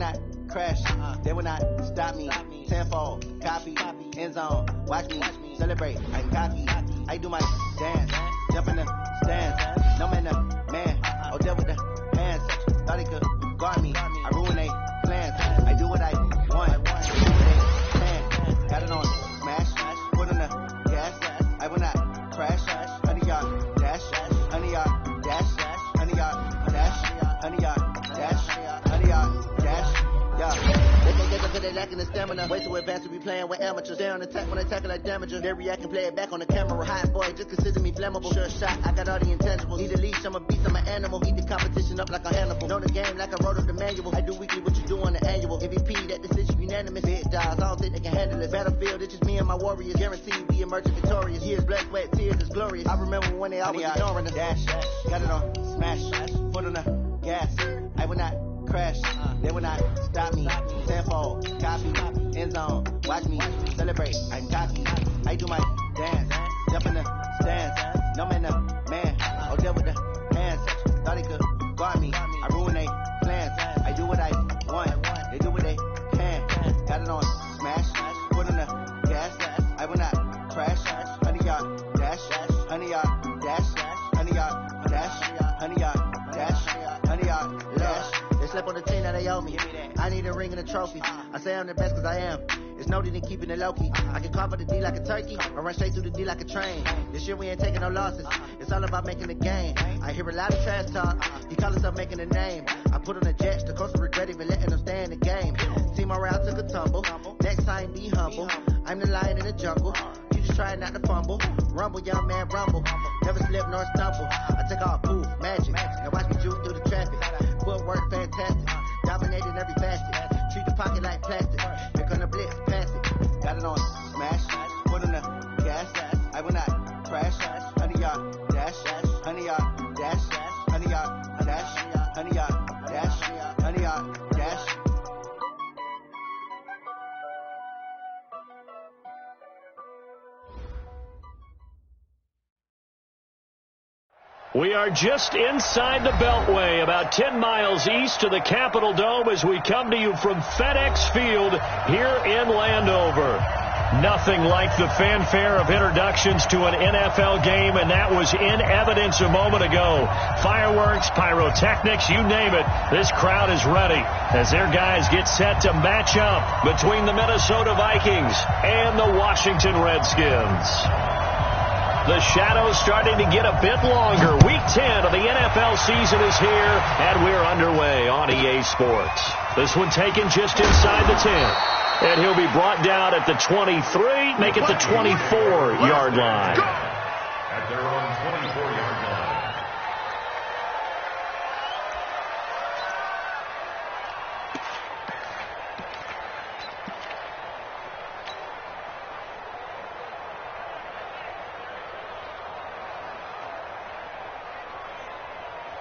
not crash. They will not stop me. Tenfold, copy, end zone. Watch me celebrate. I'm cocky. I do my dance. Jump in the stands. No man, man. Oh, deal with the hands. Thought he could guard me. I ruin they plans. I do what I want. They do what they can. Got it on smash. Put on the gas. I will not crash. 100 yard dash. 100 yard dash. 100 yard dash. 100 yard dash. 100 yard dash. Yeah. They lacking the stamina. Way too advanced to be playing with amateurs. They on attack when they tackle like damagers. They react and play it back on the camera. Hot boy, just consider me flammable. Sure shot, I got all the intangibles. Need a leash, I'm a beast, I'm an animal. Eat the competition up like a Hannibal. Know the game like I wrote up the manual. I do weekly what you do on the annual. MVP, that decision unanimous. Big dogs, I don't think they can handle it. Battlefield, it's just me and my warriors. Guaranteed we emerging victorious. Years, blood, sweat, tears, it's glorious. I remember when they always ignoring us. Dash, got it on smash. Foot on the gas. I will not crash. They will not stop me. Tenfold, copy, end zone. Watch me celebrate. I'm cocky. I do my dance. Jump in the stands. No man, man. Oh, deal with the hands. Thought he could guard me. I ruin they plans. I do what I want. They do what they can. Got it on smash. Put on the gas. I will not crash. 100 yard dash. 100 yard dash. 100 yard dash. 100 yard dash. 100 yard dash. They slept on the team that they owe me. I need a ring and a trophy. I say I'm the best cause I am. It's no need in keeping it low key. I can carve up the D like a turkey or run straight through the D like a train. This year we ain't taking no losses. It's all about making the game. I hear a lot of trash talk. He call himself making a name. I put on the Jets. The coach regret even letting them stay in the game. Team morale took a tumble. Next time be humble. I'm the lion in the jungle. You just try not to fumble. Rumble, young man, rumble. Never slip nor stumble. I take off, poof, magic. Now watch me juke through the traffic. Footwork fantastic. Dominating every facet. Treat the pocket like plastic. Here come the blitz, pass it. Got it on smash. Put on the gas. I will not crash. 100 yard dash. 100 yard dash. 100 yard dash. 100 yard dash. 100 yard dash. We are just inside the Beltway, about 10 miles east of the Capitol Dome as we come to you from FedEx Field here in Landover. Nothing like the fanfare of introductions to an NFL game, and that was in evidence a moment ago. Fireworks, pyrotechnics, you name it. This crowd is ready as their guys get set to match up between the Minnesota Vikings and the Washington Redskins. The shadow's starting to get a bit longer. Week 10 of the NFL season is here, and we're underway on EA Sports. This one taken just inside the 10. And he'll be brought down at the 23, make it the 24-yard line. At their own 24-yard line.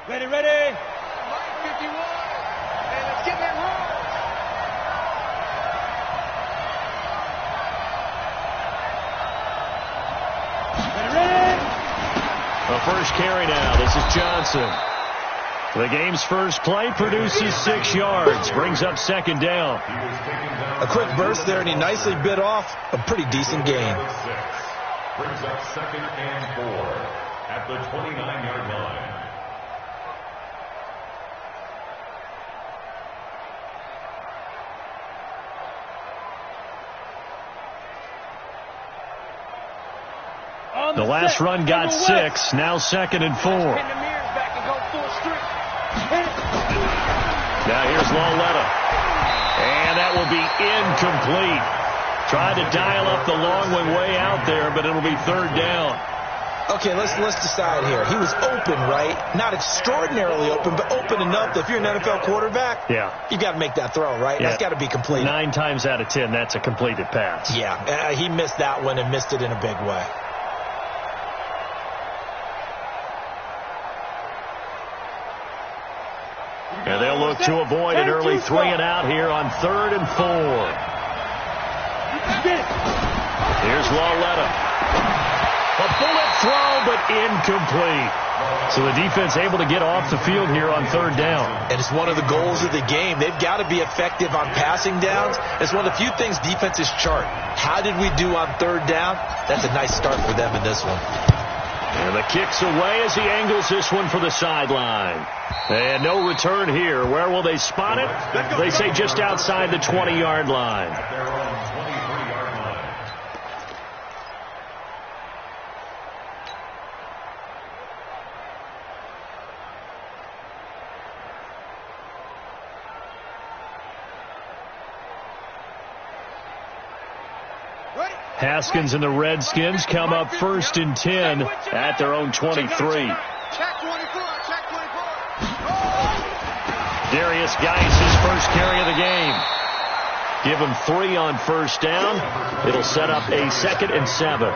Ready, ready. Line 51. And let's get that roll. Ready, ready. The first carry now. This is Johnson. The game's first play produces 6 yards. Brings up second down. A quick burst there, and he nicely bit off a pretty decent gain. Brings up second and 4 at the 29-yard line. The last run got 6. Now second and 4. Now here's Loletta. And that will be incomplete. Tried to dial up the long one way out there, but it'll be third down. Okay, let's decide here. He was open, right? Not extraordinarily open, but open enough that if you're an NFL quarterback, you got to make that throw, right? That's got to be complete. 9 times out of 10, that's a completed pass. Yeah, he missed that one and missed it in a big way. And they'll look to avoid an early 3 and out here on 3rd and 4. Here's Loletta. A bullet throw, but incomplete. So the defense able to get off the field here on third down. And it's one of the goals of the game. They've got to be effective on passing downs. It's one of the few things defenses chart. How did we do on third down? That's a nice start for them in this one. And the kick's away as he angles this one for the sideline. And no return here. Where will they spot it? They say just outside the 20-yard line. Their own 23-yard line. Haskins and the Redskins come up 1st and 10 at their own 23. Check 24, check 24. Darius Geis, his first carry of the game. Give him 3 on first down. It'll set up a 2nd and 7.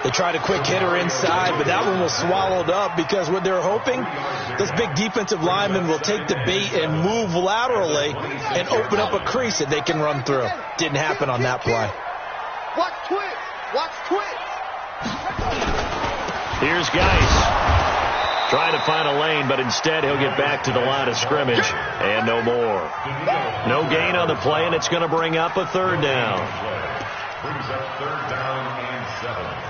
They tried a quick hitter inside, but that one was swallowed up because what they're hoping, this big defensive lineman will take the bait and move laterally and open up a crease that they can run through. Didn't happen on that play. Watch twist. Watch twist. Here's Geis. Trying to find a lane, but instead he'll get back to the line of scrimmage and no more. No gain on the play, and it's going to bring up a 3rd down. Brings up 3rd down and 7.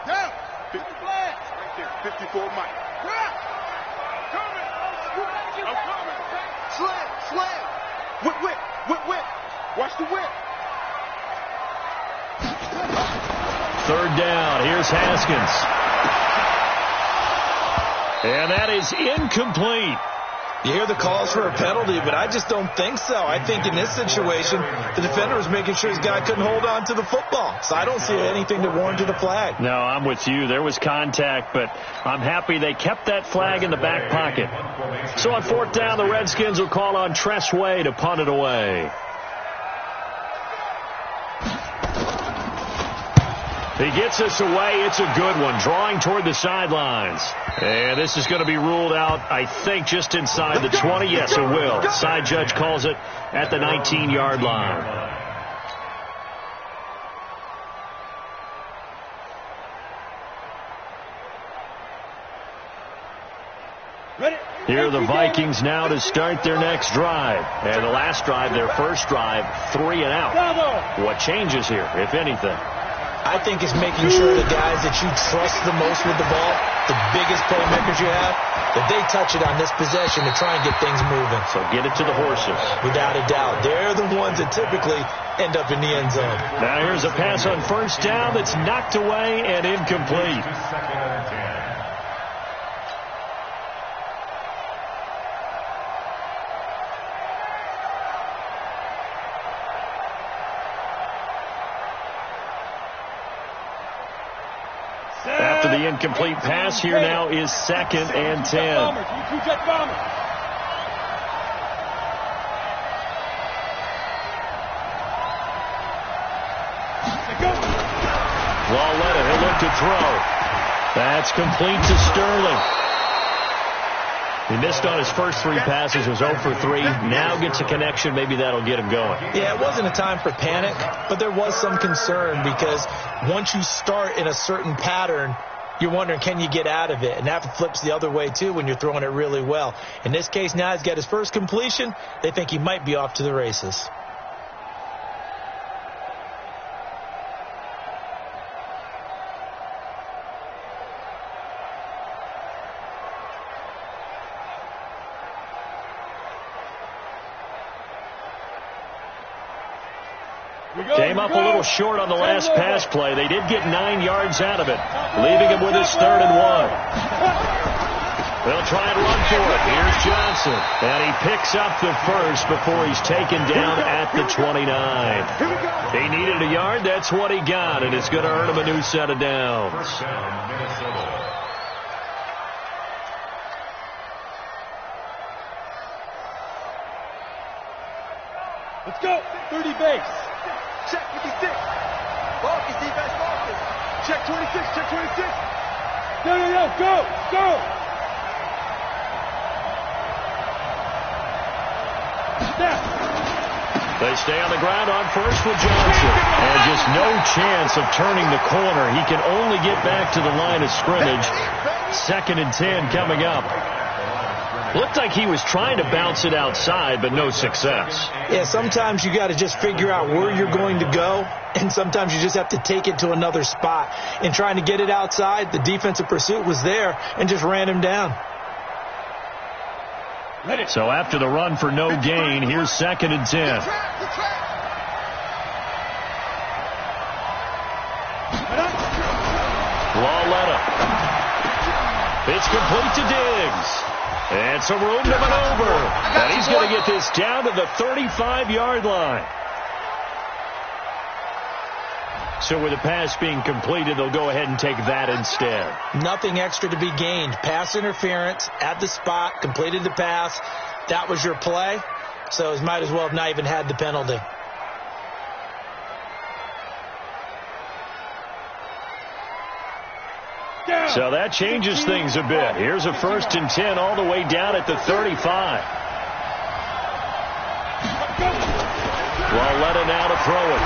Down. 50 flags. Right there. 54 Mike. I'm coming. Slam. Slam. Whip, whip. Whip, whip. Watch the whip. 3rd down. Here's Haskins. And that is incomplete. You hear the calls for a penalty, but I just don't think so. I think in this situation, the defender was making sure his guy couldn't hold on to the football. So I don't see anything to warrant a flag. No, I'm with you. There was contact, but I'm happy they kept that flag in the back pocket. So on 4th down, the Redskins will call on Tress Way to punt it away. He gets us away. It's a good one. Drawing toward the sidelines. And this is going to be ruled out, I think, just inside the 20. Yes, it will. Side judge calls it at the 19-yard line. Here are the Vikings now to start their next drive. And the last drive, their first drive, 3 and out. What changes here, if anything? I think it's making sure the guys that you trust the most with the ball, the biggest playmakers you have, that they touch it on this possession to try and get things moving. So get it to the horses. Without a doubt. They're the ones that typically end up in the end zone. Now here's a pass on first down that's knocked away and incomplete. 2nd and 10. After the incomplete pass, here now is 2nd and 10. Walletta, he'll look to throw. That's complete to Sterling. He missed on his first 3 passes, was 0 for 3. Now gets a connection. Maybe that'll get him going. Yeah, it wasn't a time for panic, but there was some concern because once you start in a certain pattern, you're wondering, can you get out of it? And that flips the other way, too, when you're throwing it really well. In this case, now he's got his first completion. They think he might be off to the races. Came up a little short on the last pass play. They did get 9 yards out of it, leaving him with his 3rd and 1. They'll try and run for it. Here's Johnson. And he picks up the first before he's taken down at the 29. He needed a yard. That's what he got, and it's going to earn him a new set of downs. First down, Minnesota. Let's go. 30 base. Check 56. Focus, defense, focus. Check 26, check 26. No, go. They stay on the ground on first with Johnson. And just no chance of turning the corner. He can only get back to the line of scrimmage. 2nd and 10 coming up. Looked like he was trying to bounce it outside, but no success. Yeah, sometimes you got to just figure out where you're going to go, and sometimes you just have to take it to another spot. In trying to get it outside, the defensive pursuit was there and just ran him down. So after the run for no gain, here's 2nd and 10. Lauletta. It's complete to Diggs. And some room to maneuver. And he's going to get this down to the 35-yard line. So with the pass being completed, they'll go ahead and take that instead. Nothing extra to be gained. Pass interference at the spot, completed the pass. That was your play. So he might as well have not even had the penalty. So that changes things a bit. Here's a 1st and 10 all the way down at the 35. Lauletta now to throw it.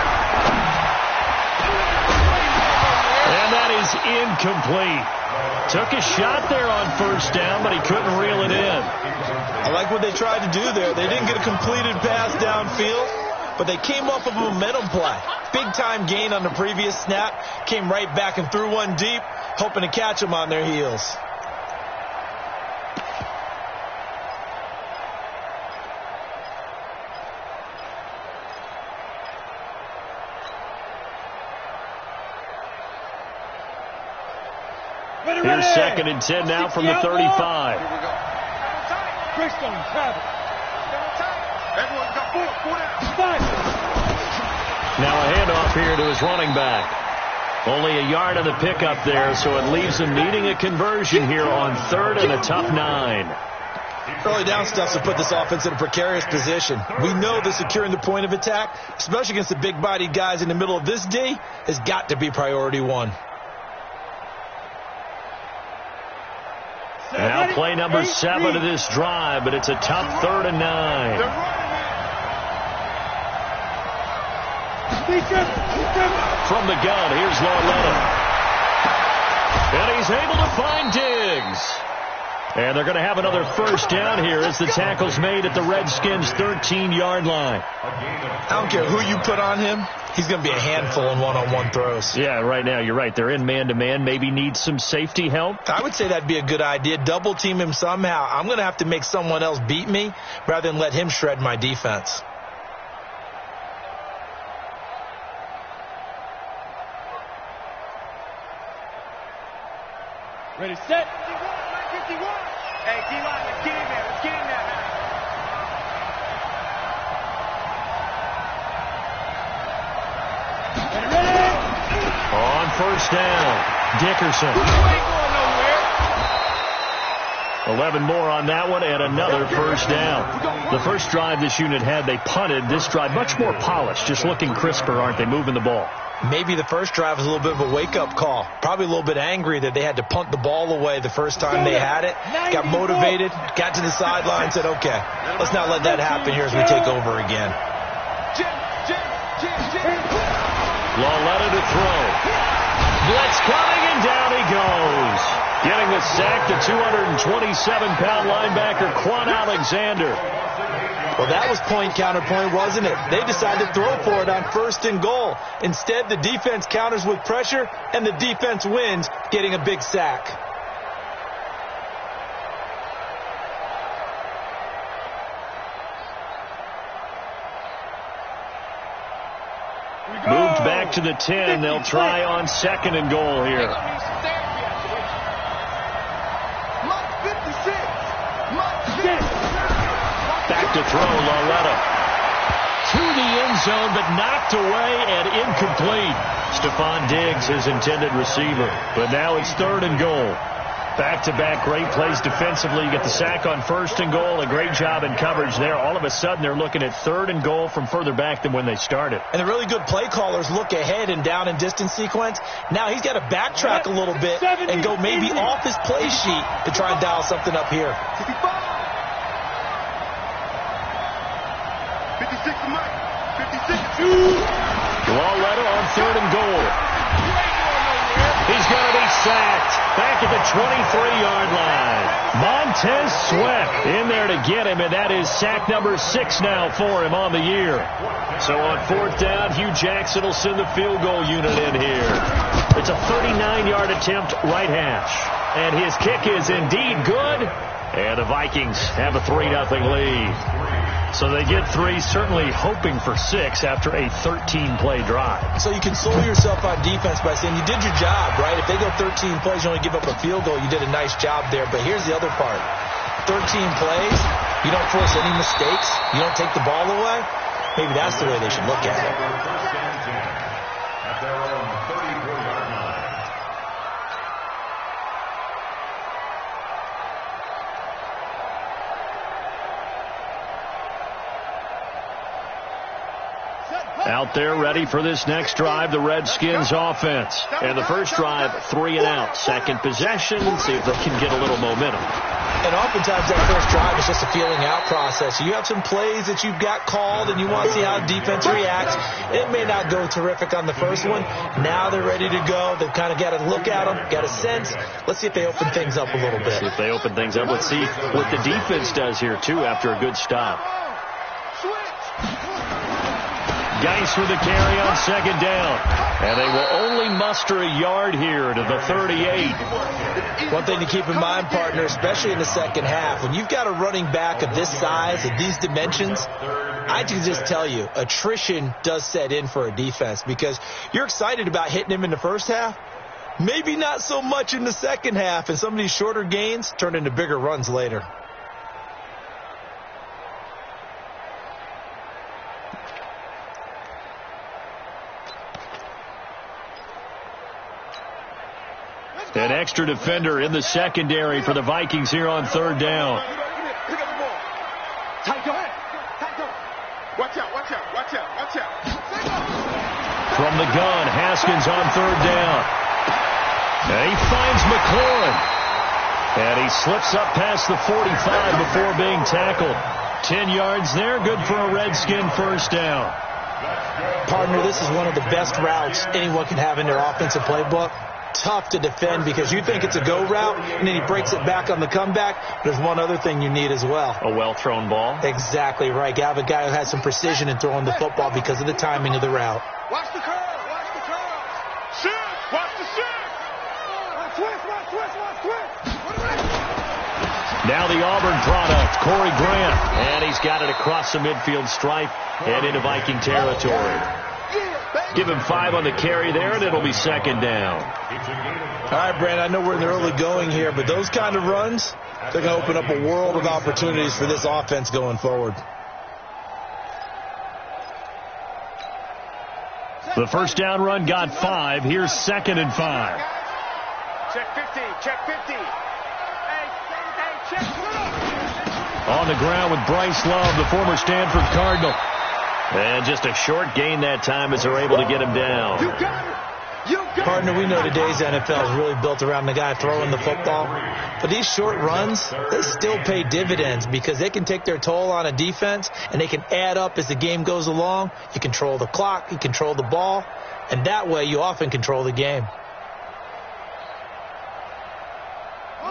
And that is incomplete. Took a shot there on 1st down, but he couldn't reel it in. I like what they tried to do there. They didn't get a completed pass downfield, but they came off of a momentum play. Big-time gain on the previous snap. Came right back and threw one deep, hoping to catch them on their heels. Here's 2nd and 10 now from the 35. Here we go. Chris Stone, have it. Everyone got 4 down. 5. Now a handoff here to his running back. Only a yard on the pickup there, so it leaves him needing a conversion here on 3rd and a tough 9. Early down stuff to put this offense in a precarious position. We know that securing the point of attack, especially against the big-bodied guys in the middle of this D, has got to be priority 1. Now play number 7 of this drive, but it's a tough 3rd and 9. From the gun, here's Lauletta. And he's able to find Diggs. And they're going to have another 1st down here as the tackle's made at the Redskins' 13-yard line. I don't care who you put on him. He's going to be a handful in one-on-one throws. Yeah, right now, you're right. They're in man-to-man. Maybe need some safety help. I would say that'd be a good idea. Double team him somehow. I'm going to have to make someone else beat me rather than let him shred my defense. Ready, set. 51. Hey, D-line, let's get in there. Let's get in there. Ready. On 1st down, Dickerson. 11 more on that one and another 1st down. The first drive this unit had, they punted. This drive, much more polished, just looking crisper, aren't they, moving the ball? Maybe the first drive was a little bit of a wake-up call. Probably a little bit angry that they had to punt the ball away the first time they had it. Got motivated, got to the sideline, said, okay, let's not let that happen here as we take over again. Lauletta to throw. Blitz coming, and down he goes. Getting the sack, the 227-pound linebacker, Quan Alexander. Well, that was point counterpoint, wasn't it? They decided to throw for it on 1st and goal. Instead, the defense counters with pressure, and the defense wins, getting a big sack. Moved back to the 10. They'll try on 2nd and goal here. Back to throw, Lauletta. To the end zone, but knocked away and incomplete. Stephon Diggs, his intended receiver. But now it's 3rd and goal. Back-to-back great plays defensively. You get the sack on 1st and goal. A great job in coverage there. All of a sudden, they're looking at 3rd and goal from further back than when they started. And the really good play callers look ahead and down and distance sequence. Now he's got to backtrack a little bit and go maybe off his play sheet to try and dial something up here. 56 Mike. 56. Lauletta on 3rd and goal. He's going to be sacked back at the 23-yard line. Montez Sweat in there to get him, and that is sack number 6 now for him on the year. So on 4th down, Hugh Jackson will send the field goal unit in here. It's a 39-yard attempt right hash. And his kick is indeed good, and the Vikings have a 3-0 lead. So they get 3, certainly hoping for 6 after a 13-play drive. So you console yourself on defense by saying you did your job, right? If they go 13 plays, you only give up a field goal, you did a nice job there. But here's the other part. 13 plays, you don't force any mistakes, you don't take the ball away. Maybe that's the way they should look at it. At their own 34-yard line. Out there ready for this next drive, the Redskins offense. And the first drive, 3 and out. Second possession, see if they can get a little momentum. And oftentimes that first drive is just a feeling out process. You have some plays that you've got called and you want to see how defense reacts. It may not go terrific on the first one. Now they're ready to go. They've kind of got to look at them, got a sense. Let's see if they open things up a little bit. See if they open things up. Let's see what the defense does here, too, after a good stop. Geis with the carry on 2nd down. And they will only muster a yard here to the 38. One thing to keep in mind, partner, especially in the second half, when you've got a running back of this size, of these dimensions, I can just tell you, attrition does set in for a defense because you're excited about hitting him in the first half. Maybe not so much in the second half, and some of these shorter gains turn into bigger runs later. An extra defender in the secondary for the Vikings here on 3rd down. Watch out, watch out, watch out, watch out. From the gun, Haskins on 3rd down. And he finds McLaurin. And he slips up past the 45 before being tackled. 10 yards there, good for a Redskin first down. Partner, this is one of the best routes anyone can have in their offensive playbook. Tough to defend because you think it's a go route, and then he breaks it back on the comeback. There's one other thing you need as well. A well-thrown ball. Exactly right. You have a guy who has some precision in throwing the football because of the timing of the route. Watch the curl, watch the curl. Shift, watch the shift. Twist. Now the Auburn product, Corey Grant. And he's got it across the midfield stripe and into Viking territory. Give him 5 on the carry there, and it'll be 2nd down. All right, Brandon, I know we're in the early going here, but those kind of runs, they're going to open up a world of opportunities for this offense going forward. The first down run got 5. Here's 2nd and 5. Check 50, check 50. Hey, check. On the ground with Bryce Love, the former Stanford Cardinal. And just a short gain that time as they're able to get him down. You got it. Partner, we know today's NFL is really built around the guy throwing the football. But these short runs, they still pay dividends because they can take their toll on a defense, and they can add up as the game goes along. You control the clock, you control the ball, and that way you often control the game.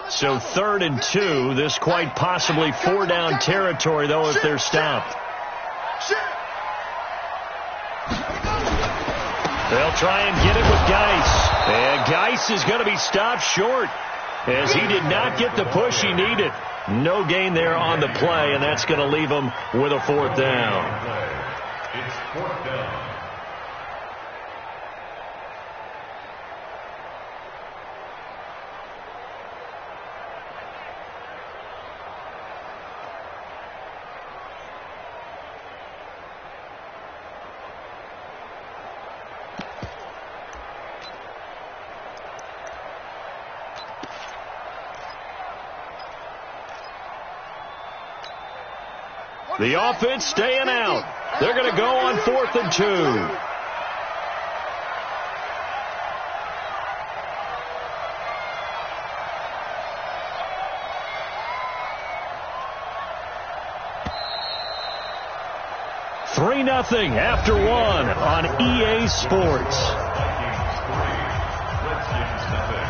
So 3rd and 2, this quite possibly 4-down territory, though, if they're stopped. They'll try and get it with Geis. And Geis is going to be stopped short as he did not get the push he needed. No gain there on the play, and that's going to leave him with a 4th down. It's 4th down. The offense staying out. They're going to go on 4th and 2. Three 0 after 1 on EA Sports. Redskins nothing.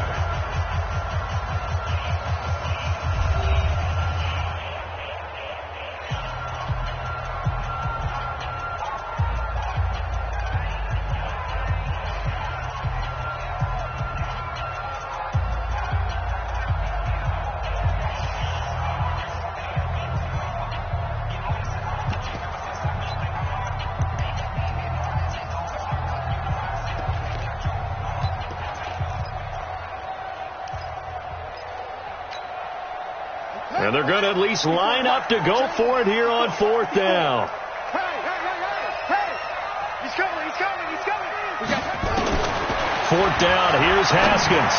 And they're going to at least line up to go for it here on 4th down. Hey! He's coming! 4th down, here's Haskins.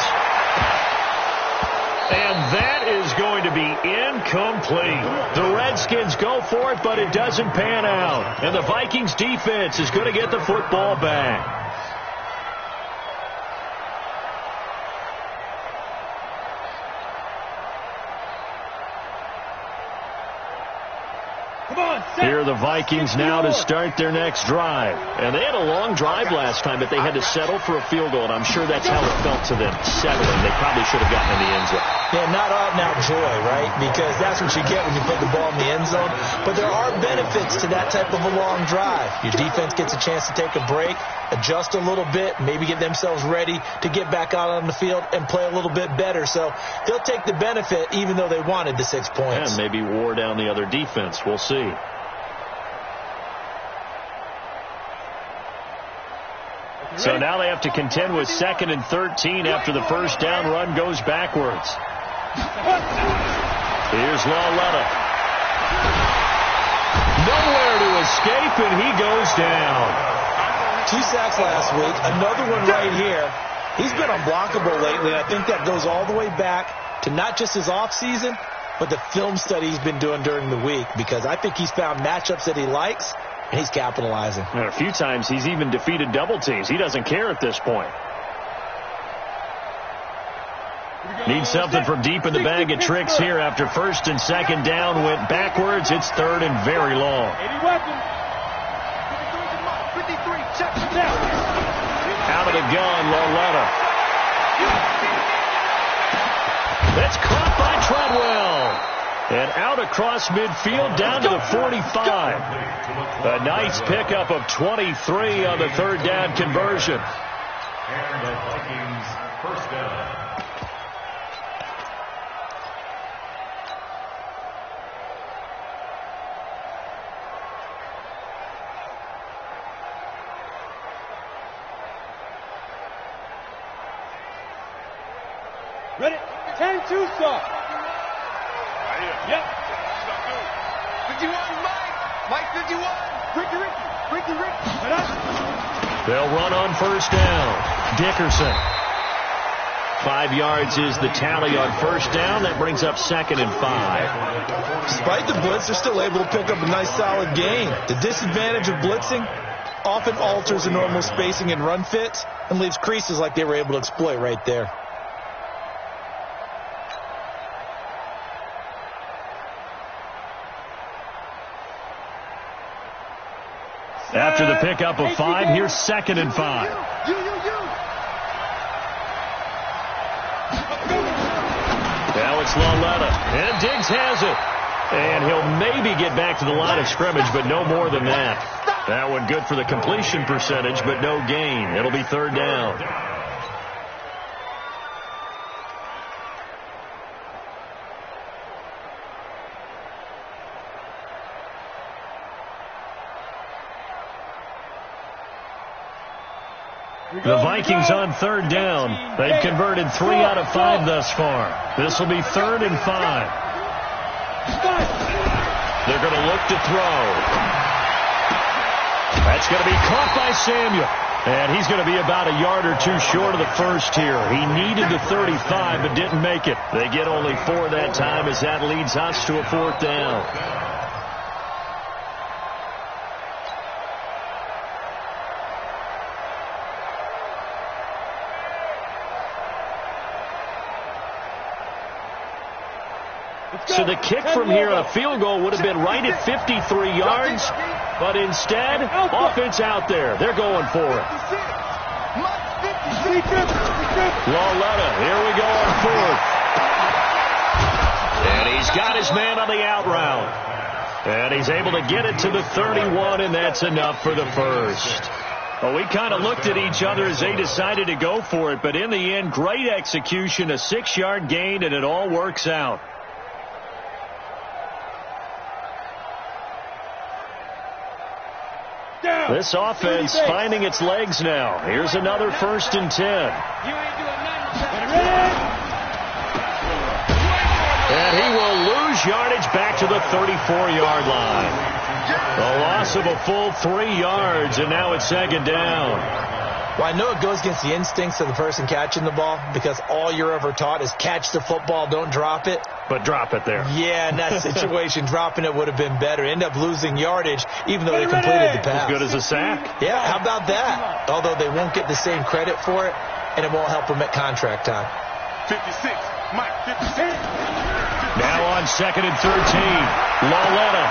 And that is going to be incomplete. The Redskins go for it, but it doesn't pan out. And the Vikings defense is going to get the football back. Here are the Vikings now to start their next drive. And they had a long drive last time, but they had to settle for a field goal, and I'm sure that's how it felt to them, settling. They probably should have gotten in the end zone. Yeah, not out-and-out joy, right? Because that's what you get when you put the ball in the end zone. But there are benefits to that type of a long drive. Your defense gets a chance to take a break, adjust a little bit, maybe get themselves ready to get back out on the field and play a little bit better. So they'll take the benefit even though they wanted the 6 points. And maybe wore down the other defense. We'll see. So now they have to contend with 2nd and 13 after the first down run goes backwards. Here's Lawletta. Nowhere to escape, and he goes down. 2 sacks last week, another one right here. He's been unblockable lately, and I think that goes all the way back to not just his offseason, but the film study he's been doing during the week, because I think he's found matchups that he likes, and he's capitalizing. And a few times he's even defeated double teams. He doesn't care at this point. Needs something from deep in the bag of tricks here after 1st and 2nd down went backwards. It's 3rd and very long. 53, check down. Out of the gun, Lawletta. That's caught by Treadwell. And out across midfield down to the 45. A nice pickup of 23 on the 3rd down conversion. And the Vikings first down. Ready? 10-2 stop. Yep. 51, Mike 51. Ricky. They'll run on 1st down. Dickerson. 5 yards is the tally on 1st down. That brings up 2nd and 5. Despite the blitz, they're still able to pick up a nice solid gain. The disadvantage of blitzing often alters the normal spacing and run fits and leaves creases like they were able to exploit right there. After the pickup of 5, here's 2nd and 5. Now it's Lawletta, and Diggs has it. And he'll maybe get back to the line of scrimmage, but no more than that. That one good for the completion percentage, but no gain. It'll be 3rd down. The Vikings on 3rd down. They've converted 3 out of 5 thus far. This will be 3rd and 5. They're going to look to throw. That's going to be caught by Samuel. And he's going to be about a yard or 2 short of the first here. He needed the 35 but didn't make it. They get only 4 that time as that leads us to a 4th down. So the kick from here on a field goal would have been right at 53 yards, but instead, offense out there. They're going for it. Lauletta, here we go on fourth. And he's got his man on the out route. And he's able to get it to the 31, and that's enough for the first. Well, we kind of looked at each other as they decided to go for it, but in the end, great execution, a 6-yard gain, and it all works out. This offense finding its legs now. Here's another 1st and 10. And he will lose yardage back to the 34-yard line. A loss of a full 3 yards, and now it's 2nd down. Well, I know it goes against the instincts of the person catching the ball because all you're ever taught is catch the football, don't drop it. But drop it there. Yeah, in that situation, dropping it would have been better. End up losing yardage, even though they completed the pass. As good as a sack. Yeah, how about that? Although they won't get the same credit for it, and it won't help them at contract time. 56, Mike, 56. Now on 2nd and 13, Lauletta.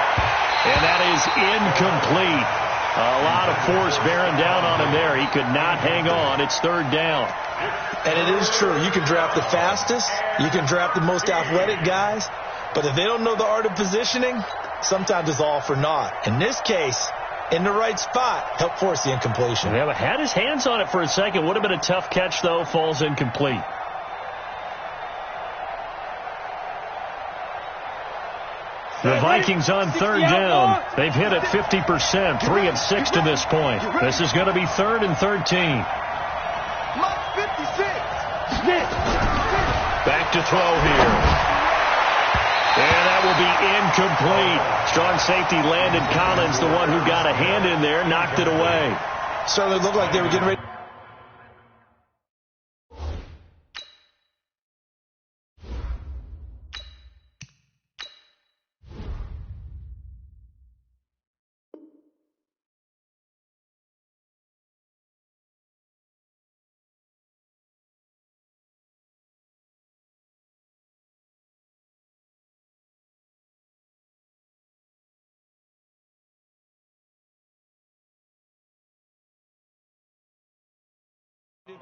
And that is incomplete. A lot of force bearing down on him there. He could not hang on. It's 3rd down. And it is true. You can draft the fastest. You can draft the most athletic guys. But if they don't know the art of positioning, sometimes it's all for naught. In this case, in the right spot, help force the incompletion. Yeah, but had his hands on it for a second. Would have been a tough catch, though. Falls incomplete. The Vikings on 3rd down. They've hit it 50%, 3 of 6 to this point. This is going to be 3rd and 13. Back to throw here. And that will be incomplete. Strong safety Landon Collins, the one who got a hand in there, knocked it away. Certainly looked like they were getting ready.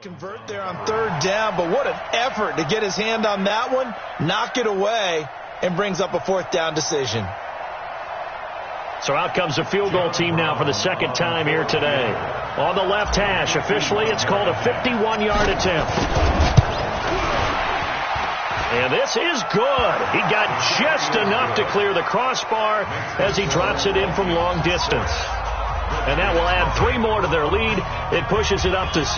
Convert there on 3rd down, but what an effort to get his hand on that one, knock it away, and brings up a 4th down decision. So out comes the field goal team now for the 2nd time here today. On the left hash, officially it's called a 51-yard attempt. And this is good. He got just enough to clear the crossbar as he drops it in from long distance. And that will add 3 more to their lead. It pushes it up to 6.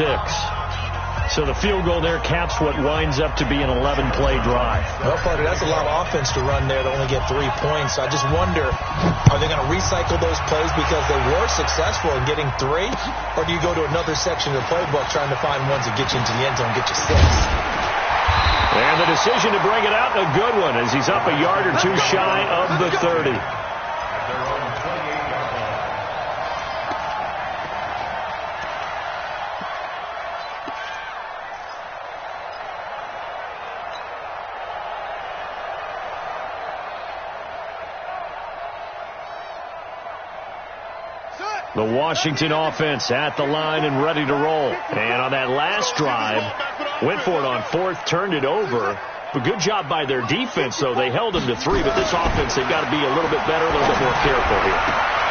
So the field goal there caps what winds up to be an 11-play drive. Well, Parker, that's a lot of offense to run there to only get 3 points. I just wonder, are they going to recycle those plays because they were successful in getting 3? Or do you go to another section of the playbook trying to find ones that get you into the end zone and get you 6? And the decision to bring it out, a good one, as he's up a yard or 2 shy of the 30. The Washington offense at the line and ready to roll. And on that last drive, went for it on 4th, turned it over. But good job by their defense, though. They held them to 3, but this offense, they've got to be a little bit better, a little bit more careful here.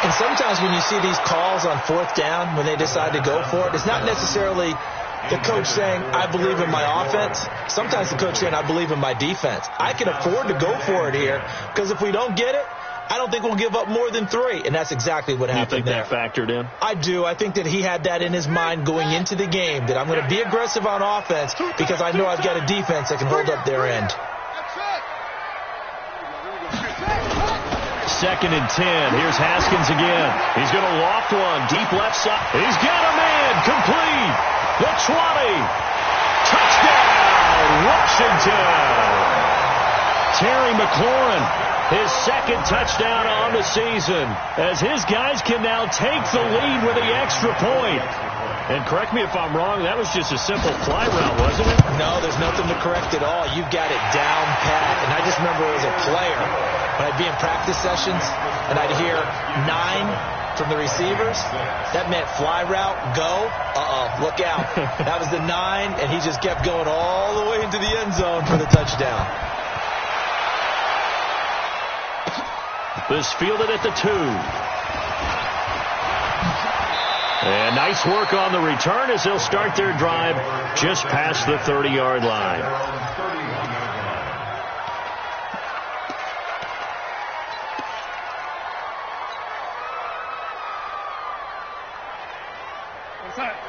And sometimes when you see these calls on 4th down, when they decide to go for it, it's not necessarily the coach saying, I believe in my offense. Sometimes the coach saying, I believe in my defense. I can afford to go for it here, because if we don't get it, I don't think we'll give up more than 3, and that's exactly what happened there. You think that factored in? I do. I think that he had that in his mind going into the game, that I'm going to be aggressive on offense because I know I've got a defense that can hold up their end. 2nd and 10. Here's Haskins again. He's going to loft one. Deep left side. He's got a man. Complete. The 20. Touchdown, Washington. Terry McLaurin, his 2nd touchdown on the season, as his guys can now take the lead with the extra point. And correct me if I'm wrong, that was just a simple fly route, wasn't it? No, there's nothing to correct at all. You've got it down pat. And I just remember as a player, when I'd be in practice sessions and I'd hear 9 from the receivers, that meant fly route, go, look out. That was the 9, and he just kept going all the way into the end zone for the touchdown. This fielded at the 2. And nice work on the return as they'll start their drive just past the 30-yard line.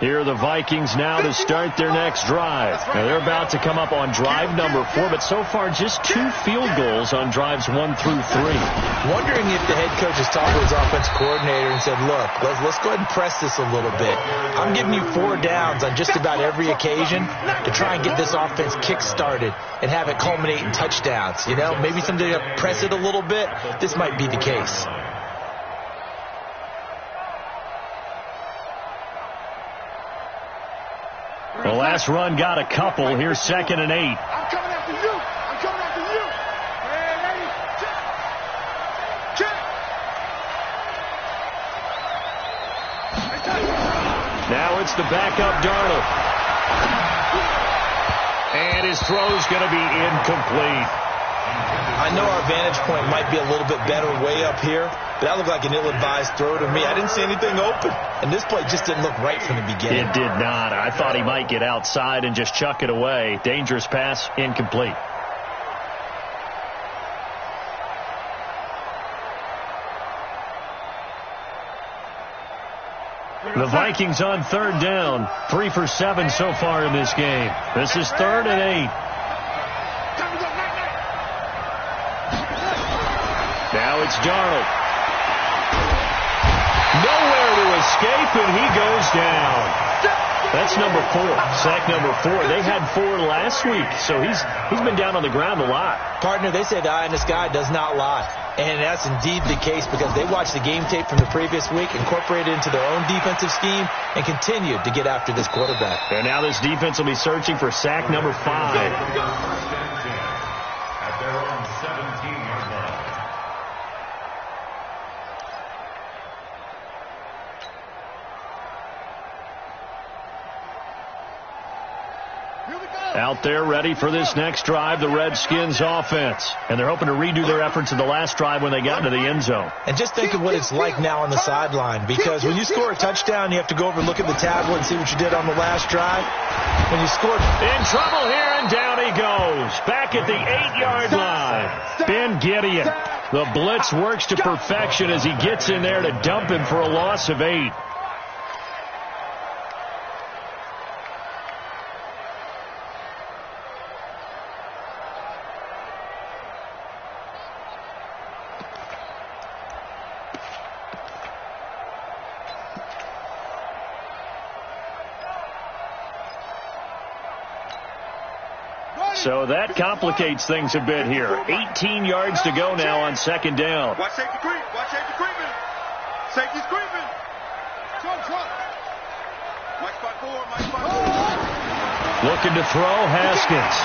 Here are the Vikings now to start their next drive. Now they're about to come up on drive number 4, but so far just 2 field goals on drives 1 through 3. Wondering if the head coach has talked to his offensive coordinator and said, look, let's go ahead and press this a little bit. I'm giving you 4 downs on just about every occasion to try and get this offense kick-started and have it culminate in touchdowns. You know, maybe someday to press it a little bit. This might be the case. The last run got a couple. Here's 2nd and 8. I'm coming after you. I'm coming after you. Ready? Check. Now it's the backup Darnold. And his throw's going to be incomplete. I know our vantage point might be a little bit better way up here, but that looked like an ill-advised throw to me. I didn't see anything open, and this play just didn't look right from the beginning. It did not. I thought he might get outside and just chuck it away. Dangerous pass, incomplete. The Vikings on 3rd down. 3 for 7 so far in this game. This is 3rd and 8. Now it's Darnold. Nowhere to escape, and he goes down. That's number 4. Sack number 4. They had 4 last week, so he's been down on the ground a lot. Partner, they say the eye in the sky does not lie. And that's indeed the case because they watched the game tape from the previous week, incorporated it into their own defensive scheme, and continued to get after this quarterback. And now this defense will be searching for sack number 5. At their own 17-yard line. Out there ready for this next drive, the Redskins offense. And they're hoping to redo their efforts in the last drive when they got into the end zone. And just think of what it's like now on the sideline, because when you score a touchdown, you have to go over and look at the tablet and see what you did on the last drive. When you scored... In trouble here, and down he goes. Back at the 8-yard line. Ben Gideon. The blitz works to perfection as he gets in there to dump him for a loss of 8. So that complicates things a bit here. 18 yards to go now on 2nd down. Watch safety creep. Watch safety creeping. Safety's creeping. Trump. Mike spot 4. Mike spot 4. Looking to throw, Haskins.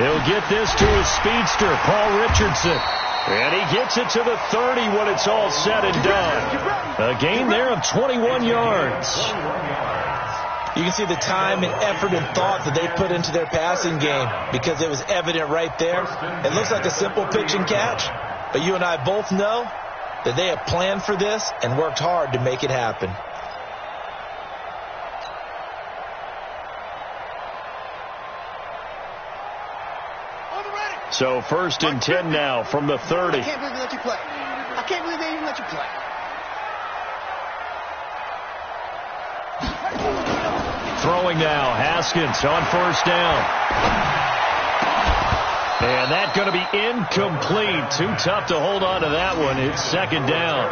He'll get this to his speedster, Paul Richardson. And he gets it to the 30 when it's all said and done. A gain there of 21 yards. You can see the time and effort and thought that they put into their passing game because it was evident right there. It looks like a simple pitch and catch, but you and I both know that they have planned for this and worked hard to make it happen. So 1st and 10 now from the 30. I can't believe they let you play. I can't believe they even let you play. Throwing now, Haskins on 1st down. And that's going to be incomplete. Too tough to hold on to that one. It's 2nd down.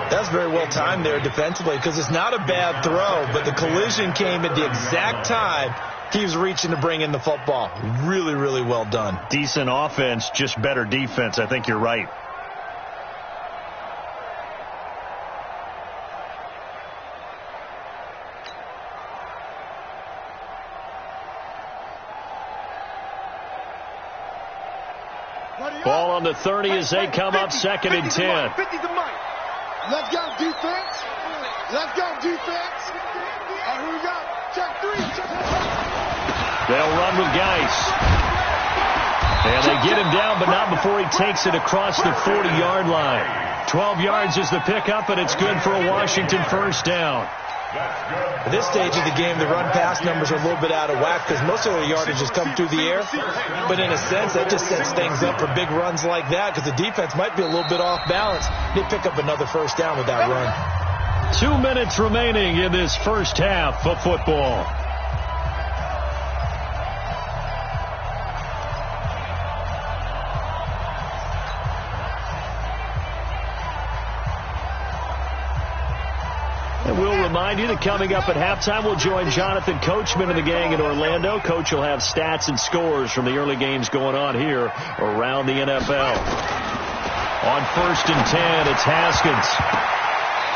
That's very well timed there defensively because it's not a bad throw, but the collision came at the exact time he was reaching to bring in the football. Really, really well done. Decent offense, just better defense. I think you're right. the 30 as they come up 2nd and 10. 50's the money. Let's go, defense. Let's go, defense. All right, here we go. Check 3. They'll run with Geis. And they get him down, but not before he takes it across the 40-yard line. 12 yards is the pickup, and it's good for a Washington first down. At this stage of the game, the run-pass numbers are a little bit out of whack because most of their yardage has come through the air. But in a sense, that just sets things up for big runs like that because the defense might be a little bit off balance. They pick up another first down with that run. 2 minutes remaining in this first half of football. And we'll remind you that coming up at halftime, we'll join Jonathan Coachman and the gang in Orlando. Coach will have stats and scores from the early games going on here around the NFL. On 1st and 10, it's Haskins.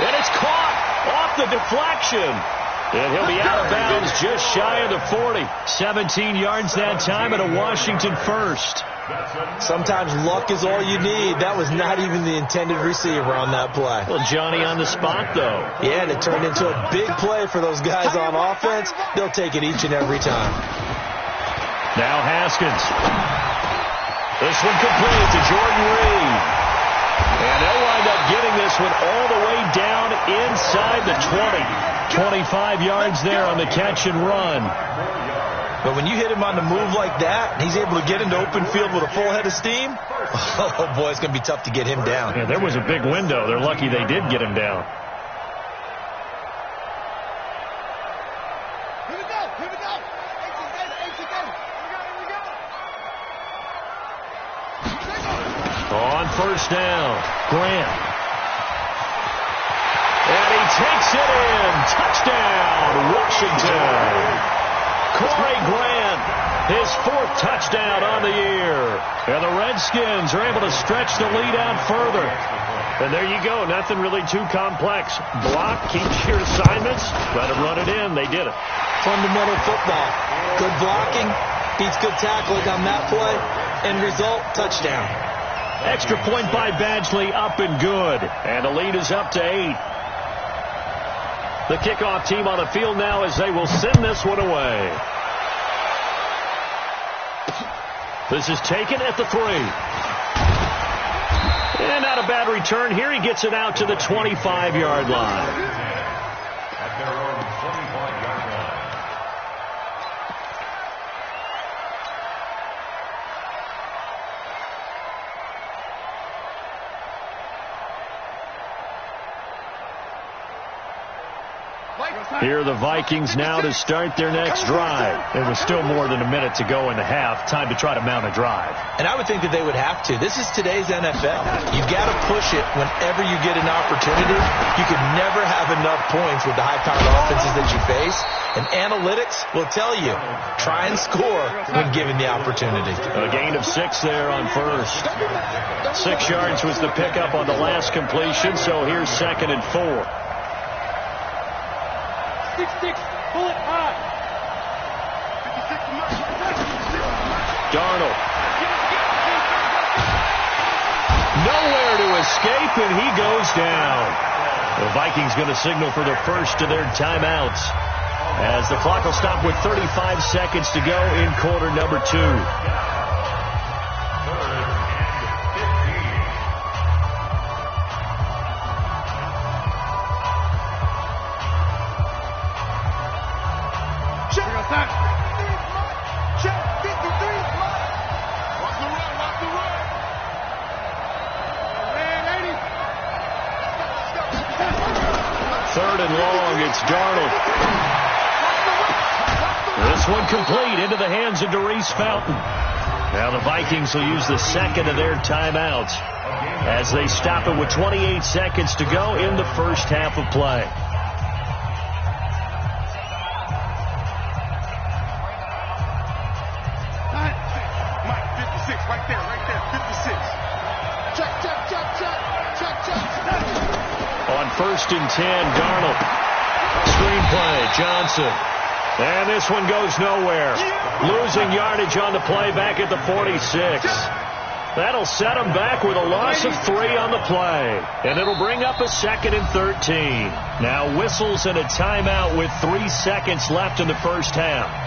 And it's caught off the deflection. And he'll be out of bounds just shy of the 40. 17 yards that time and a Washington first. Sometimes luck is all you need. That was not even the intended receiver on that play. Well, Johnny on the spot, though. Yeah, and it turned into a big play for those guys on offense. They'll take it each and every time. Now Haskins. This one complete to Jordan Reed. And they'll wind up getting this one all the way down inside the 20. 25 yards there on the catch and run. But when you hit him on the move like that, and he's able to get into open field with a full head of steam, oh, boy, it's going to be tough to get him down. Yeah, there was a big window. They're lucky they did get him down. Here we go. Here we go. On first down, Grant. And he takes it in. Touchdown, Washington. Corey Grant, his 4th touchdown on the year. And the Redskins are able to stretch the lead out further. And there you go. Nothing really too complex. Block, keep your assignments, let them run it in. They did it. Fundamental football. Good blocking, beats good tackling on that play. End result, touchdown. Extra point by Badgley, up and good. And the lead is up to 8. The kickoff team on the field now as they will send this one away. This is taken at the 3. And not a bad return here. He gets it out to the 25-yard line. At their own 25-yard line. Here are the Vikings now to start their next drive. There was still more than a minute to go in the half. Time to try to mount a drive. And I would think that they would have to. This is today's NFL. You've got to push it whenever you get an opportunity. You can never have enough points with the high-powered offenses that you face. And analytics will tell you, try and score when given the opportunity. A gain of 6 there on first. 6 yards was the pickup on the last completion, so here's 2nd and 4. 6-6, pull it high. 56 Darnold. Nowhere to escape, and he goes down. The Vikings going to signal for the first of their timeouts as the clock will stop with 35 seconds to go in quarter number 2. Darnold. This one complete into the hands of Darius Fountain. Now the Vikings will use the second of their timeouts as they stop it with 28 seconds to go in the first half of play. Mike, 56, right there, 56. Check. On 1st and 10, Darnold. Screenplay, Johnson. And this one goes nowhere. Losing yardage on the play back at the 46. That'll set them back with a loss of 3 on the play. And it'll bring up a 2nd and 13. Now whistles and a timeout with 3 seconds left in the first half.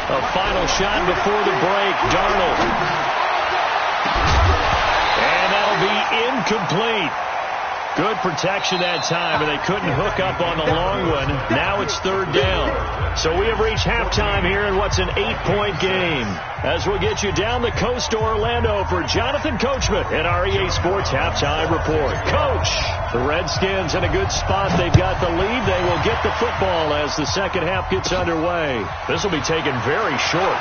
A final shot before the break. Darnold. And that'll be incomplete. Good protection that time, and they couldn't hook up on the long one. Now it's 3rd down. So we have reached halftime here in what's an 8-point game. As we'll get you down the coast to Orlando for Jonathan Coachman at our EA Sports Halftime Report. Coach, the Redskins in a good spot. They've got the lead. They will get the football as the second half gets underway. This will be taken very short.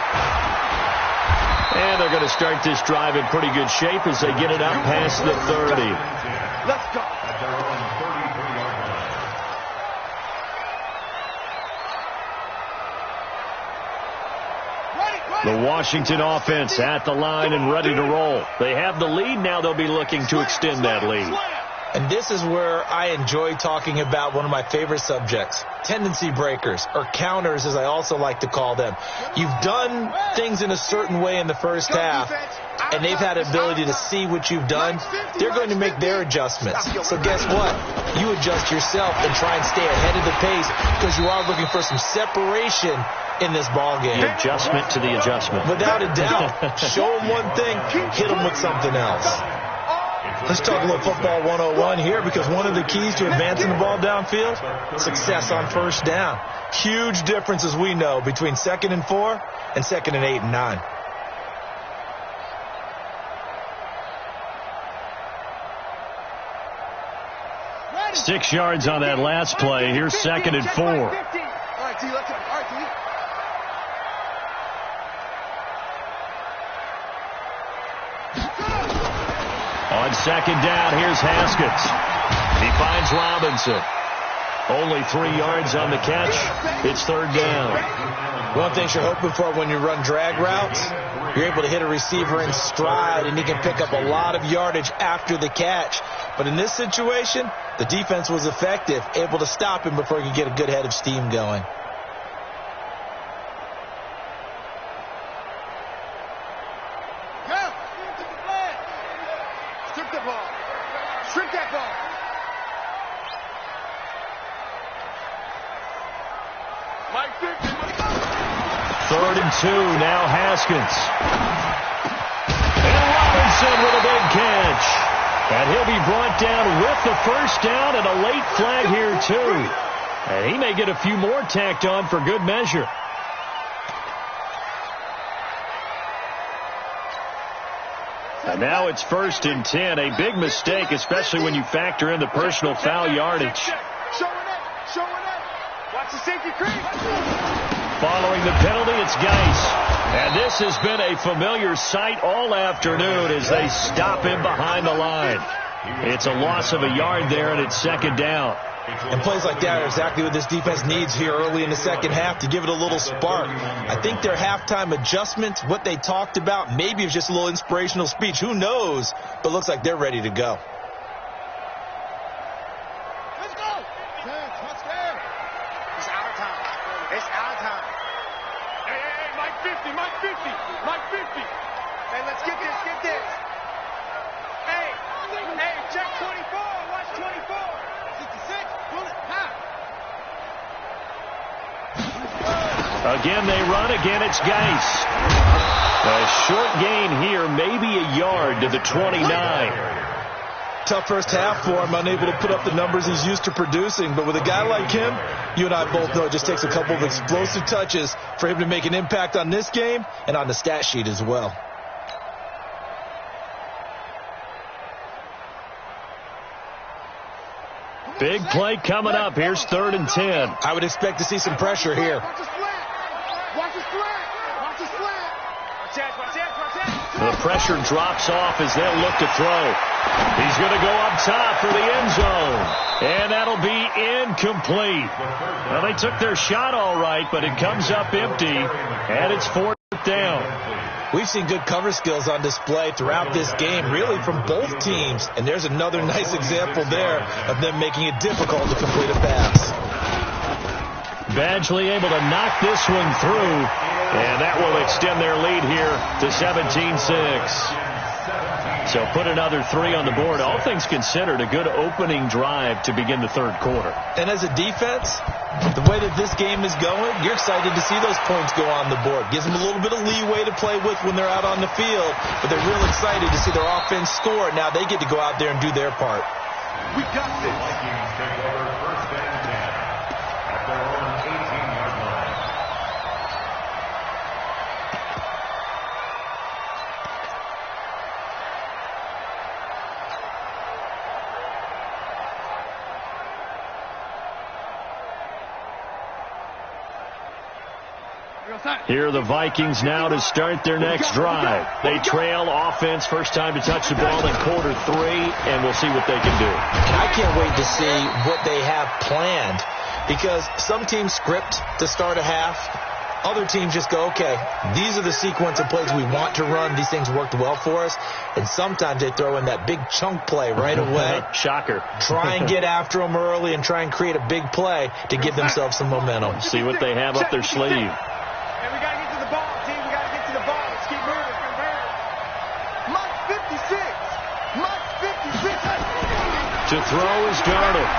And they're going to start this drive in pretty good shape as they get it up past the 30. Let's go. The Washington offense at the line and ready to roll. They have the lead. Now they'll be looking to extend that lead. And this is where I enjoy talking about one of my favorite subjects, tendency breakers, or counters as I also like to call them. You've done things in a certain way in the first half, and they've had the ability to see what you've done. They're going to make their adjustments. So guess what? You adjust yourself and try and stay ahead of the pace because you are looking for some separation in this ball game. The adjustment to the adjustment. Without a doubt. Show them one thing, hit them with something else. Let's talk a little football 101 here, because one of the keys to advancing the ball downfield, success on first down. Huge difference, as we know, between 2nd and 4 and 2nd and 8 and 9. Ready. 6 yards on that last play. Here's 2nd and 4. All right, T, let's go. All right, T. On 2nd down, here's Haskins. He finds Robinson. Only 3 yards on the catch. It's 3rd down. One thing you're hoping for when you run drag routes, you're able to hit a receiver in stride, and he can pick up a lot of yardage after the catch. But in this situation, the defense was effective, able to stop him before he could get a good head of steam going. Shrink that ball. 3rd and 2, now Haskins. And Robinson with a big catch. And he'll be brought down with the first down and a late flag here too. And he may get a few more tacked on for good measure. And now it's 1st and 10. A big mistake, especially when you factor in the personal foul yardage. Watch the safety creep. Following the penalty, it's Geis. And this has been a familiar sight all afternoon as they stop him behind the line. It's a loss of a yard there, and it's 2nd down. And plays like that are exactly what this defense needs here early in the second half to give it a little spark. I think their halftime adjustments, what they talked about, maybe it's just a little inspirational speech. Who knows? But looks like they're ready to go. Let's go. Touchdown. It's our time. It's our time. Hey, Mike 50. Mike 50. Hey, let's get this. Hey, check 24. Watch 24. 66. Pull it. Again, they run. Again, it's Geis. A short gain here, maybe a yard to the 29. Tough first half for him, unable to put up the numbers he's used to producing. But with a guy like him, you and I both know it just takes a couple of explosive touches for him to make an impact on this game and on the stat sheet as well. Big play coming up. Here's 3rd and 10. I would expect to see some pressure here. Watch his flat. Watch his flat. Watch his flat. Watch it, watch it, watch it. The pressure drops off as they'll look to throw. He's going to go up top for the end zone. And that'll be incomplete. Well, they took their shot all right, but it comes up empty. And it's 4th down. We've seen good cover skills on display throughout this game, really from both teams. And there's another nice example there of them making it difficult to complete a pass. Badgley able to knock this one through. And that will extend their lead here to 17-6. So put another 3 on the board. All things considered, a good opening drive to begin the 3rd quarter. And as a defense, the way that this game is going, you're excited to see those points go on the board. Gives them a little bit of leeway to play with when they're out on the field, but they're real excited to see their offense score. Now they get to go out there and do their part. We got this. Vikings take over 1st and 10 at their own 18-yard line. Here are the Vikings now to start their next drive. They trail offense, first time to touch the ball in quarter 3, and we'll see what they can do. I can't wait to see what they have planned, because some teams script to start a half. Other teams just go, okay, these are the sequence of plays we want to run. These things worked well for us. And sometimes they throw in that big chunk play right away. Shocker. Try and get after them early and try and create a big play to give themselves some momentum. See what they have up their sleeve. And we got to get to the ball, team. We got to get to the ball. Let's keep moving. Mike 56. Mike 56. To throw is Darnold.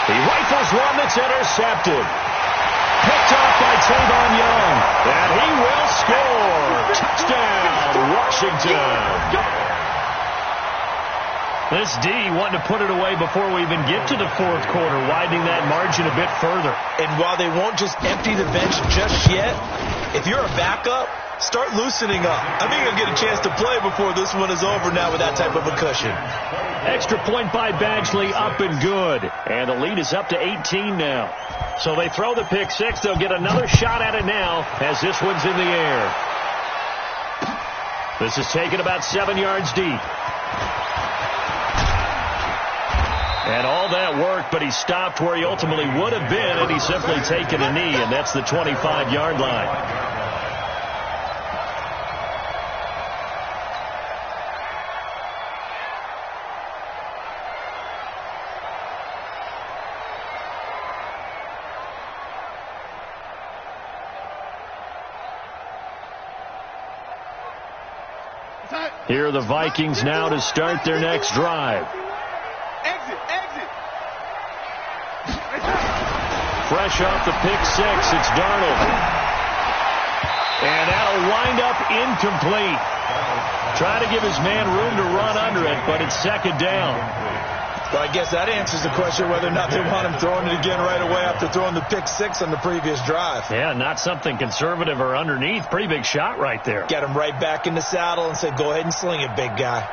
He rifles one that's intercepted. Picked off by Tavon Young. And he will score. Touchdown, Washington. This D wanting to put it away before we even get to the 4th quarter, widening that margin a bit further. And while they won't just empty the bench just yet, if you're a backup, start loosening up. I think you'll get a chance to play before this one is over now with that type of a cushion. Extra point by Badgley, up and good. And the lead is up to 18 now. So they throw the pick 6. They'll get another shot at it now as this one's in the air. This is taken about 7 yards deep. And all that worked, but he stopped where he ultimately would have been had he simply taken a knee, and that's the 25-yard line. Here are the Vikings now to start their next drive. Exit. Fresh off the pick 6, it's Darnold. And that'll wind up incomplete. Try to give his man room to run under it, but it's 2nd down. Well, I guess that answers the question whether or not they want him throwing it again right away after throwing the pick 6 on the previous drive. Yeah, not something conservative or underneath. Pretty big shot right there. Got him right back in the saddle and said, go ahead and sling it, big guy.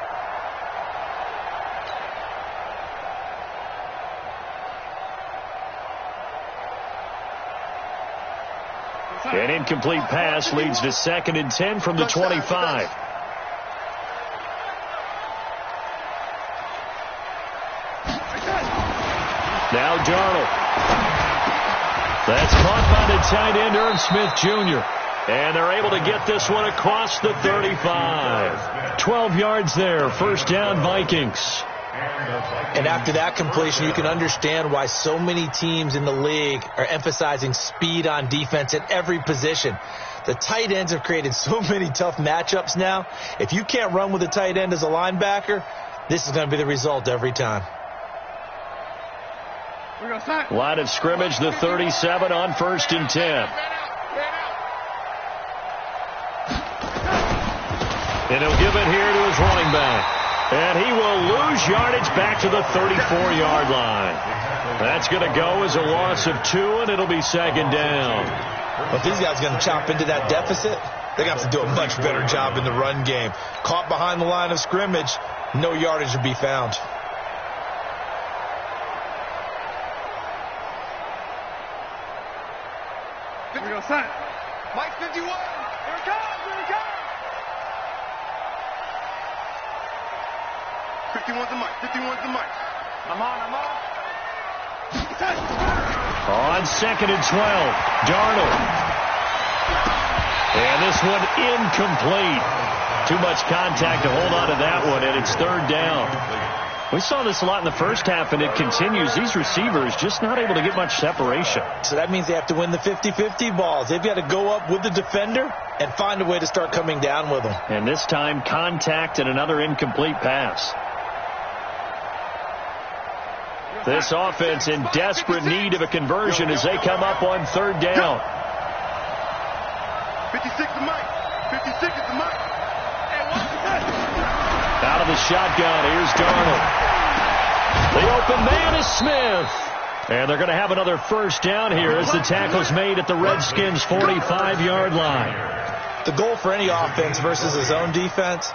An incomplete pass leads to 2nd and 10 from the 25. Now Darnold. That's caught by the tight end, Irv Smith Jr. And they're able to get this one across the 35. 12 yards there. 1st down, Vikings. And after that completion, you can understand why so many teams in the league are emphasizing speed on defense at every position. The tight ends have created so many tough matchups now. If you can't run with a tight end as a linebacker, this is going to be the result every time. Line of scrimmage, the 37 on 1st and 10. And he'll give it here to his running back. And he will lose yardage back to the 34-yard line. That's going to go as a loss of 2, and it'll be 2nd down. Well, if these guys are going to chop into that deficit, they're going to have to do a much better job in the run game. Caught behind the line of scrimmage, no yardage to be found. Here we go, son. Mike 51. Here it comes. Here it comes. 51's the mic. 51's the mic. I'm on. On 2nd and 12, Darnold. And this one incomplete. Too much contact to hold on to that one, and it's 3rd down. We saw this a lot in the first half, and it continues. These receivers just not able to get much separation. So that means they have to win the 50-50 balls. They've got to go up with the defender and find a way to start coming down with them. And this time, contact and another incomplete pass. This offense in desperate need of a conversion as they come up on 3rd down. 56 the mic. 56 is the mic. Out of the shotgun, here's Darnold. The open man is Smith. And they're going to have another 1st down here as the tackle's made at the Redskins' 45-yard line. The goal for any offense versus his own defense,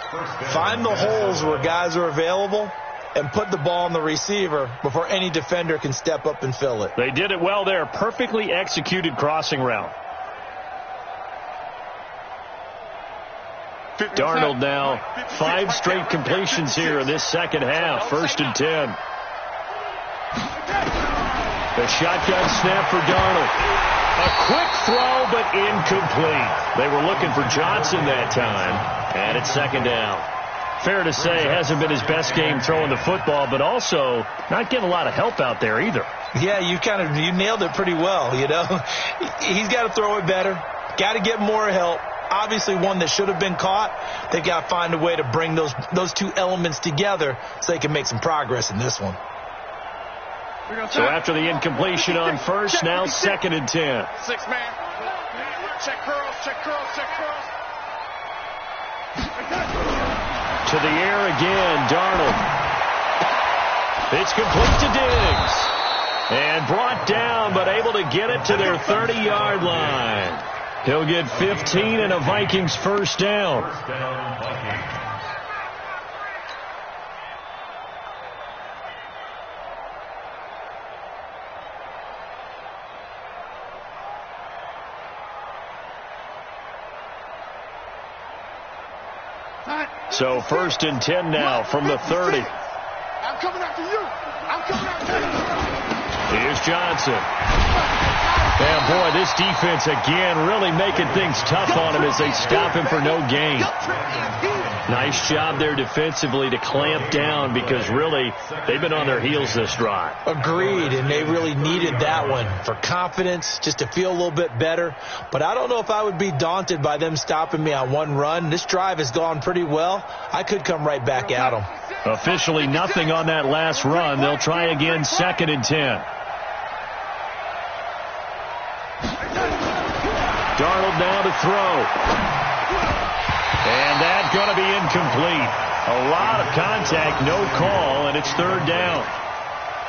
find the holes where guys are available and put the ball on the receiver before any defender can step up and fill it. They did it well there. Perfectly executed crossing route. Darnold now 5 straight completions here in this second half. 1st and 10. The shotgun snap for Darnold. A quick throw, but incomplete. They were looking for Johnson that time. And it's 2nd down. Fair to say, hasn't been his best game throwing the football, but also not getting a lot of help out there either. Yeah, you nailed it pretty well, you know. He's got to throw it better. Got to get more help. Obviously one that should have been caught. They've got to find a way to bring those two elements together so they can make some progress in this one. So after the incompletion on 1st, now 2nd and 10. 6 man. Check curls. To the air again, Darnold. It's complete to Diggs. And brought down, but able to get it to their 30-yard line. He'll get 15 and a Vikings 1st down. So 1st and 10 now from the 30. I'm coming after you. Here's Johnson. And, boy, this defense again really making things tough on him as they stop him for no gain. Nice job there defensively to clamp down because, really, they've been on their heels this drive. Agreed, and they really needed that one for confidence, just to feel a little bit better. But I don't know if I would be daunted by them stopping me on one run. This drive has gone pretty well. I could come right back at them. Officially nothing on that last run. They'll try again 2nd and 10. Darnold now to throw. And that's going to be incomplete. A lot of contact, no call, and it's 3rd down.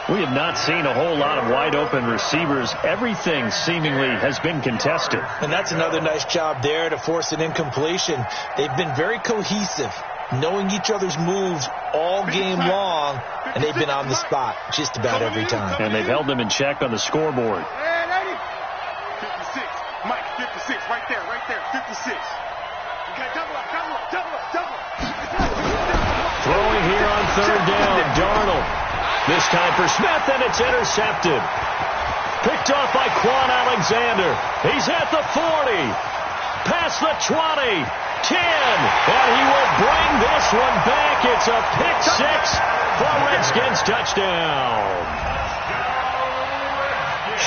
We have not seen a whole lot of wide-open receivers. Everything seemingly has been contested. And that's another nice job there to force an incompletion. They've been very cohesive, knowing each other's moves all game long, and they've been on the spot just about every time. And they've held them in check on the scoreboard. 56. Mike, 56. Right there. 56. Okay, double up. Throwing here on 3rd down, Darnold. This time for Smith, and it's intercepted. Picked off by Quan Alexander. He's at the 40. Past the 20. 10. And he will bring this one back. It's a pick 6 for Redskins touchdown.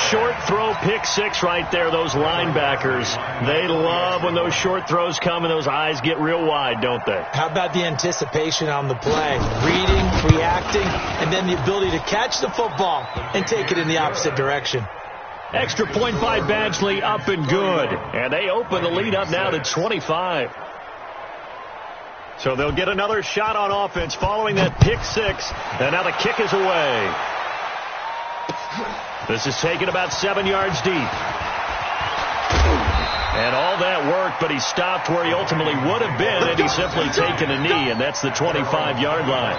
Short throw pick 6 right there. Those linebackers, they love when those short throws come and those eyes get real wide, don't they? How about the anticipation on the play? Reading, reacting, and then the ability to catch the football and take it in the opposite direction. Extra point by Badgley, up and good. And they open the lead up now to 25. So they'll get another shot on offense following that pick 6. And now the kick is away. This is taken about 7 yards deep. And all that worked, but he stopped where he ultimately would have been had he simply taken a knee, and that's the 25-yard line.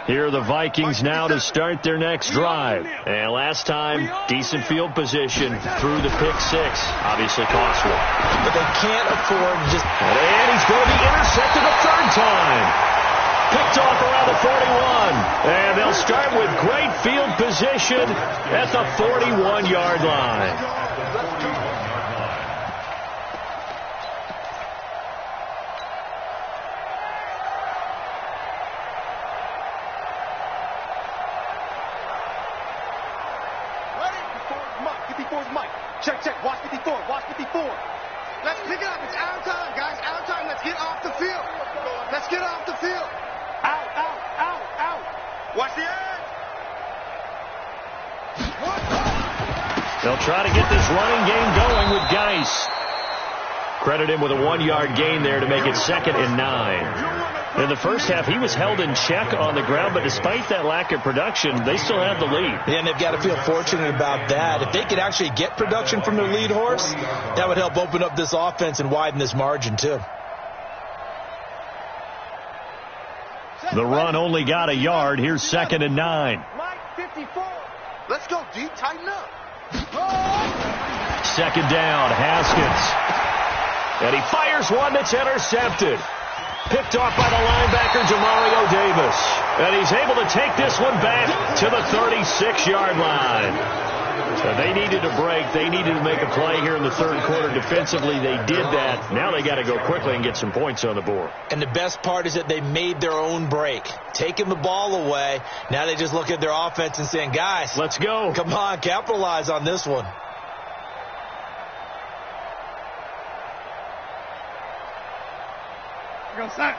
Here are the Vikings now to start their next drive. And last time, decent field position through the pick six. Obviously costly. But they can't afford just... And he's going to be intercepted a third time. Picked off around the 41. And they'll start with great field position at the 41-yard line. Check, watch 54, watch 54. Let's pick it up, it's our time, guys, our time. Let's get off the field. Let's get off the field. Out. Watch the edge. They'll try to get this running game going with Geis. Credit him with a 1-yard gain there to make it 2nd and 9. In the first half, he was held in check on the ground, but despite that lack of production, they still have the lead. Yeah, and they've got to feel fortunate about that. If they could actually get production from their lead horse, that would help open up this offense and widen this margin, too. The run only got a yard. Here's 2nd and 9. Mike, 54. Let's go, D. Tighten up. 2nd down, Haskins. And he fires one that's intercepted. Picked off by the linebacker, Jamario Davis. And he's able to take this one back to the 36-yard line. So they needed a break. They needed to make a play here in the third quarter. Defensively, they did that. Now they got to go quickly and get some points on the board. And the best part is that they made their own break. Taking the ball away. Now they just look at their offense and saying, guys, let's go. Come on, capitalize on this one.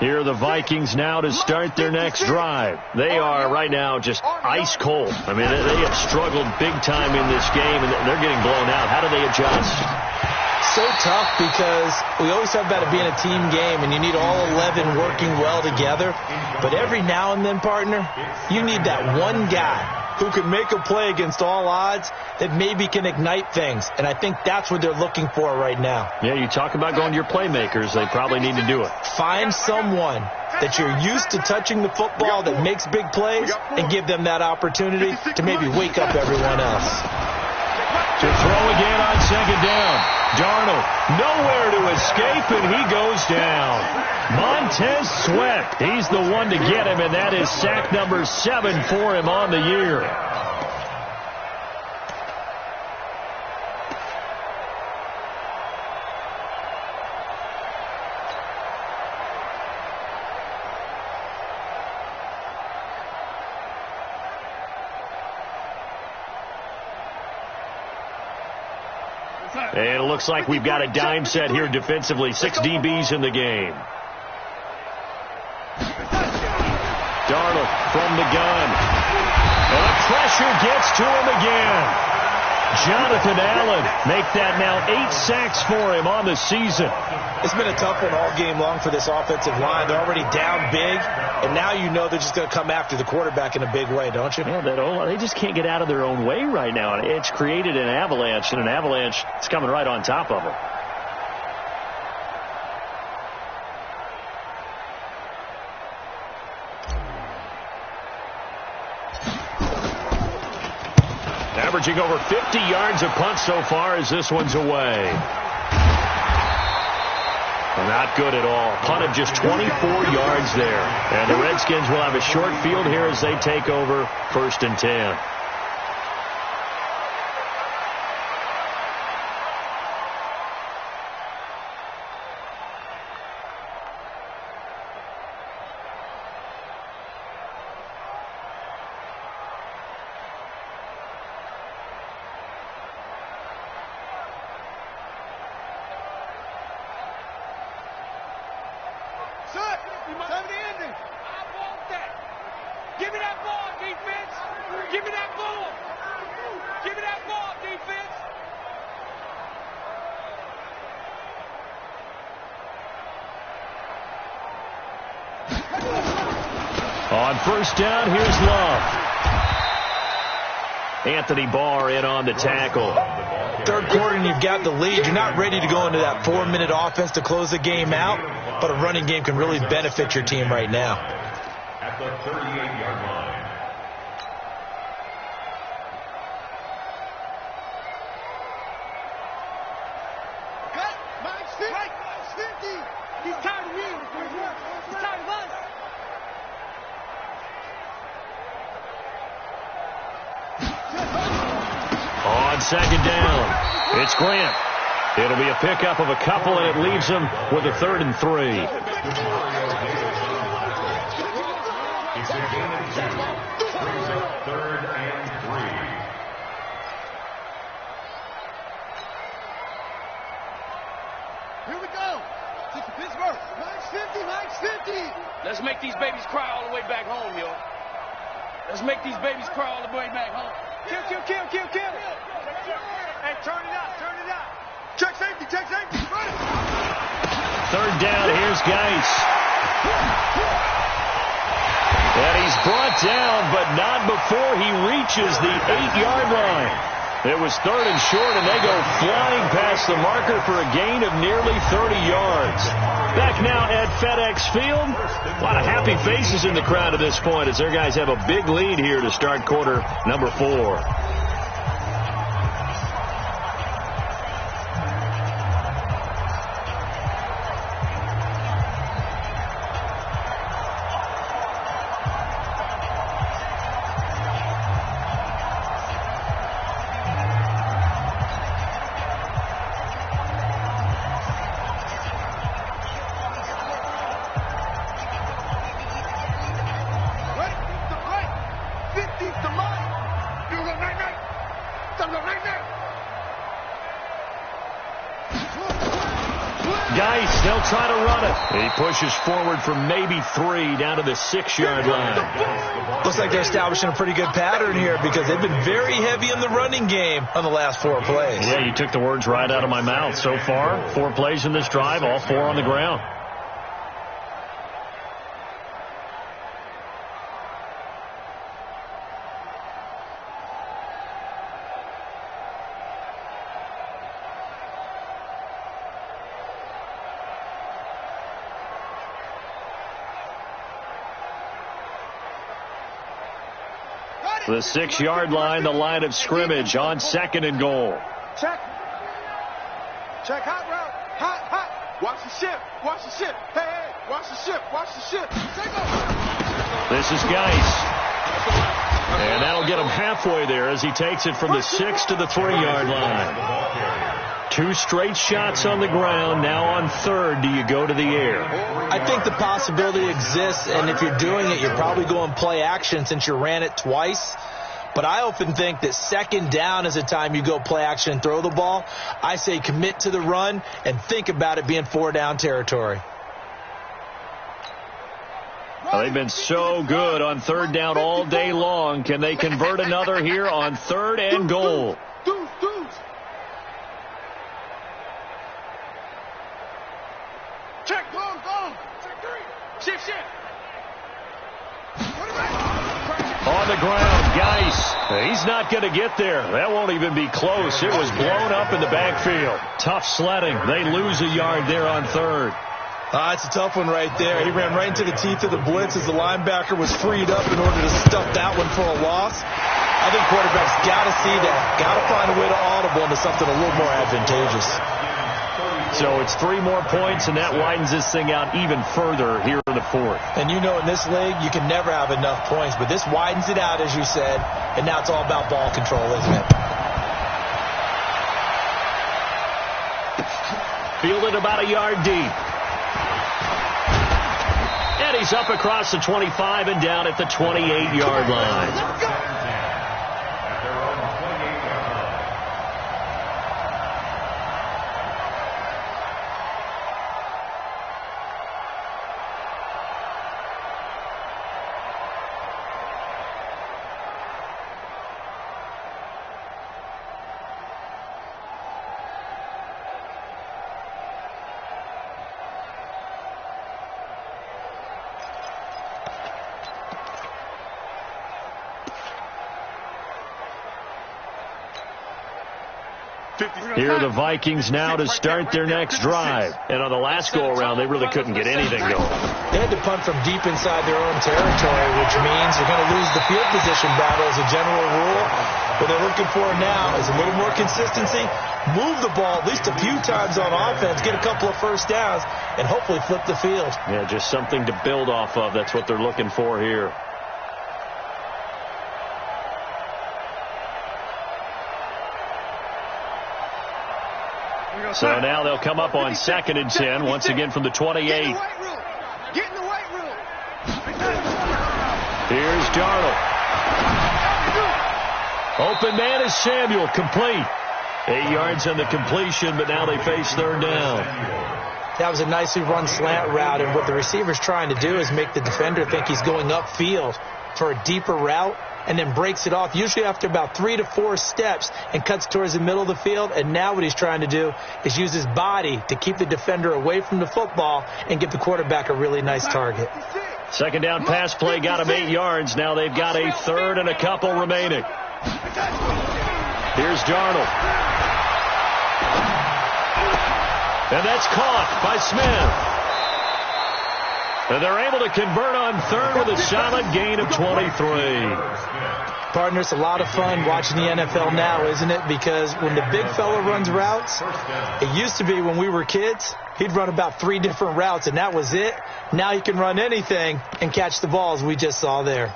Here are the Vikings now to start their next drive. They are right now just ice cold. I mean, they have struggled big time in this game, and they're getting blown out. How do they adjust? So tough because we always talk about it being a team game, and you need all 11 working well together. But every now and then, partner, you need that one guy who can make a play against all odds that maybe can ignite things. And I think that's what they're looking for right now. Yeah, you talk about going to your playmakers. They probably need to do it. Find someone that you're used to touching the football that makes big plays and give them that opportunity to maybe wake up everyone else. To throw again on 2nd down. Darnold nowhere to escape, and he goes down. Montez Sweat, he's the one to get him, and that is sack number 7 for him on the year. And it looks like we've got a dime set here defensively. 6 DBs in the game. Darnold from the gun. And the pressure gets to him again. Jonathan Allen make that now 8 sacks for him on the season. It's been a tough one all game long for this offensive line. They're already down big, and now you know they're just going to come after the quarterback in a big way, don't you? Yeah, they just can't get out of their own way right now. It's created an avalanche, and an avalanche is coming right on top of them. Averaging over 50 yards a punt so far as this one's away. Not good at all. Punt of just 24 yards there. And the Redskins will have a short field here as they take over 1st and 10. On 1st down, here's Love. Anthony Barr in on the tackle. Third quarter and you've got the lead. You're not ready to go into that 4-minute offense to close the game out, but a running game can really benefit your team right now. at the 38-yard line. Cut! Mike's 50! Mike's 50! He's tired of me. He's tired of us. On second down, it's Grant. It'll be a pickup of a couple, and it leaves him with a 3rd and 3. It's a gain of 2. Brings up 3rd and 3. Here we go. Take the Pittsburgh. Mike's 50. Mike's 50. Let's make these babies cry all the way back home, yo. Let's make these babies cry all the way back home. Kill, kill, kill, kill, kill. Hey, turn it up, turn it up. Check safety, run it. 3rd down, here's Geis. And he's brought down, but not before he reaches the 8-yard line. It was 3rd and short, and they go flying past the marker for a gain of nearly 30 yards. Back now at FedEx Field. A lot of happy faces in the crowd at this point as their guys have a big lead here to start quarter number 4. Geis, they'll try to run it. He pushes forward for maybe 3 down to the 6-yard line. Looks like they're establishing a pretty good pattern here because they've been very heavy in the running game on the last 4 plays. Yeah, you took the words right out of my mouth. So far, 4 plays in this drive, all 4 on the ground. The 6-yard line, the line of scrimmage on 2nd and goal. Check. Check, hot route. Hot. Watch the ship. Watch the ship. Hey, watch the ship. Watch the ship. This is Geis. And that'll get him halfway there as he takes it from the 6 to the 3-yard line. 2 straight shots on the ground. Now on 3rd, do you go to the air? I think the possibility exists, and if you're doing it, you're probably going play action since you ran it twice. But I often think that 2nd down is a time you go play action and throw the ball. I say commit to the run and think about it being 4-down territory. Well, they've been so good on 3rd down all day long. Can they convert another here on 3rd and goal? Dudes. Check, go. Check 3. Shift. On the ground, Geis. He's not going to get there. That won't even be close. It was blown up in the backfield. Tough sledding. They lose a yard there on 3rd. It's a tough one right there. He ran right into the teeth of the blitz as the linebacker was freed up in order to stuff that one for a loss. I think quarterbacks got to see that. Got to find a way to audible into something a little more advantageous. So it's 3 more points, and that widens this thing out even further here in the 4th. And you know in this league, you can never have enough points, but this widens it out, as you said, and now it's all about ball control, isn't it? Fielded about a yard deep. And he's up across the 25 and down at the 28-yard line. Here are the Vikings now to start their next drive. And on the last go-around, they really couldn't get anything going. They had to punt from deep inside their own territory, which means they're going to lose the field position battle as a general rule. What they're looking for now is a little more consistency, move the ball at least a few times on offense, get a couple of first downs, and hopefully flip the field. Yeah, just something to build off of. That's what they're looking for here. So now they'll come up on 2nd and 10, once again from the 28. Get in the weight room. Here's Darnold. Open man is Samuel, complete. 8 yards on the completion, but now they face 3rd down. That was a nicely run slant route, and what the receiver's trying to do is make the defender think he's going upfield for a deeper route, and then breaks it off, usually after about 3 to 4 steps, and cuts towards the middle of the field. And now what he's trying to do is use his body to keep the defender away from the football and give the quarterback a really nice target. 2nd down pass play got him 8 yards. Now they've got a 3rd and a couple remaining. Here's Darnold. And that's caught by Smith. And they're able to convert on 3rd with a solid gain of 23. Partner, it's a lot of fun watching the NFL now, isn't it? Because when the big fella runs routes, it used to be when we were kids, he'd run about 3 different routes, and that was it. Now he can run anything and catch the balls we just saw there.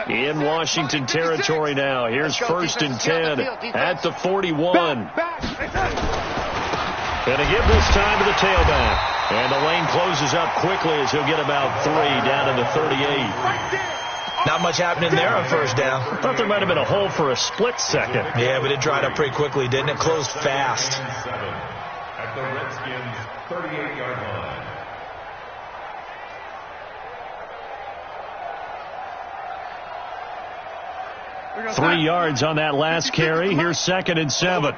In Washington territory now. Here's 1st and 10 at the 41. And to give this time to the tailback. And the lane closes up quickly as he'll get about 3 down to the 38. Not much happening there on 1st down. I thought there might have been a hole for a split second. Yeah, but it dried up pretty quickly, didn't it? Closed fast. At the Redskins' 38-yard line. 3 yards on that last carry. Here's 2nd and 7.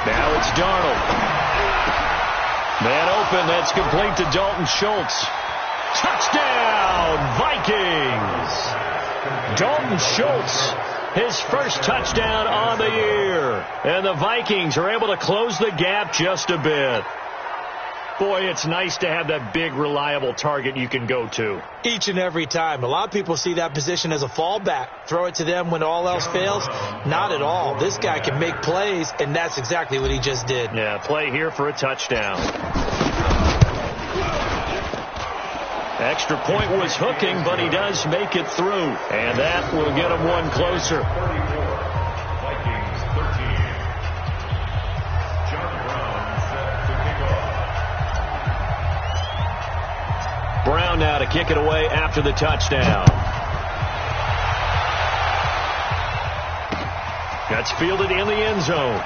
Now it's Darnold. Man open. That's complete to Dalton Schultz. Touchdown, Vikings! Dalton Schultz, his first touchdown on the year. And the Vikings are able to close the gap just a bit. Boy, it's nice to have that big, reliable target you can go to. Each and every time. A lot of people see that position as a fallback. Throw it to them when all else fails. Not at all. This guy can make plays, and that's exactly what he just did. Yeah, play here for a touchdown. Extra point was hooking, but he does make it through. And that will get him one closer. Vikings 13. John Brown set to kick off. Brown now to kick it away after the touchdown. That's fielded in the end zone.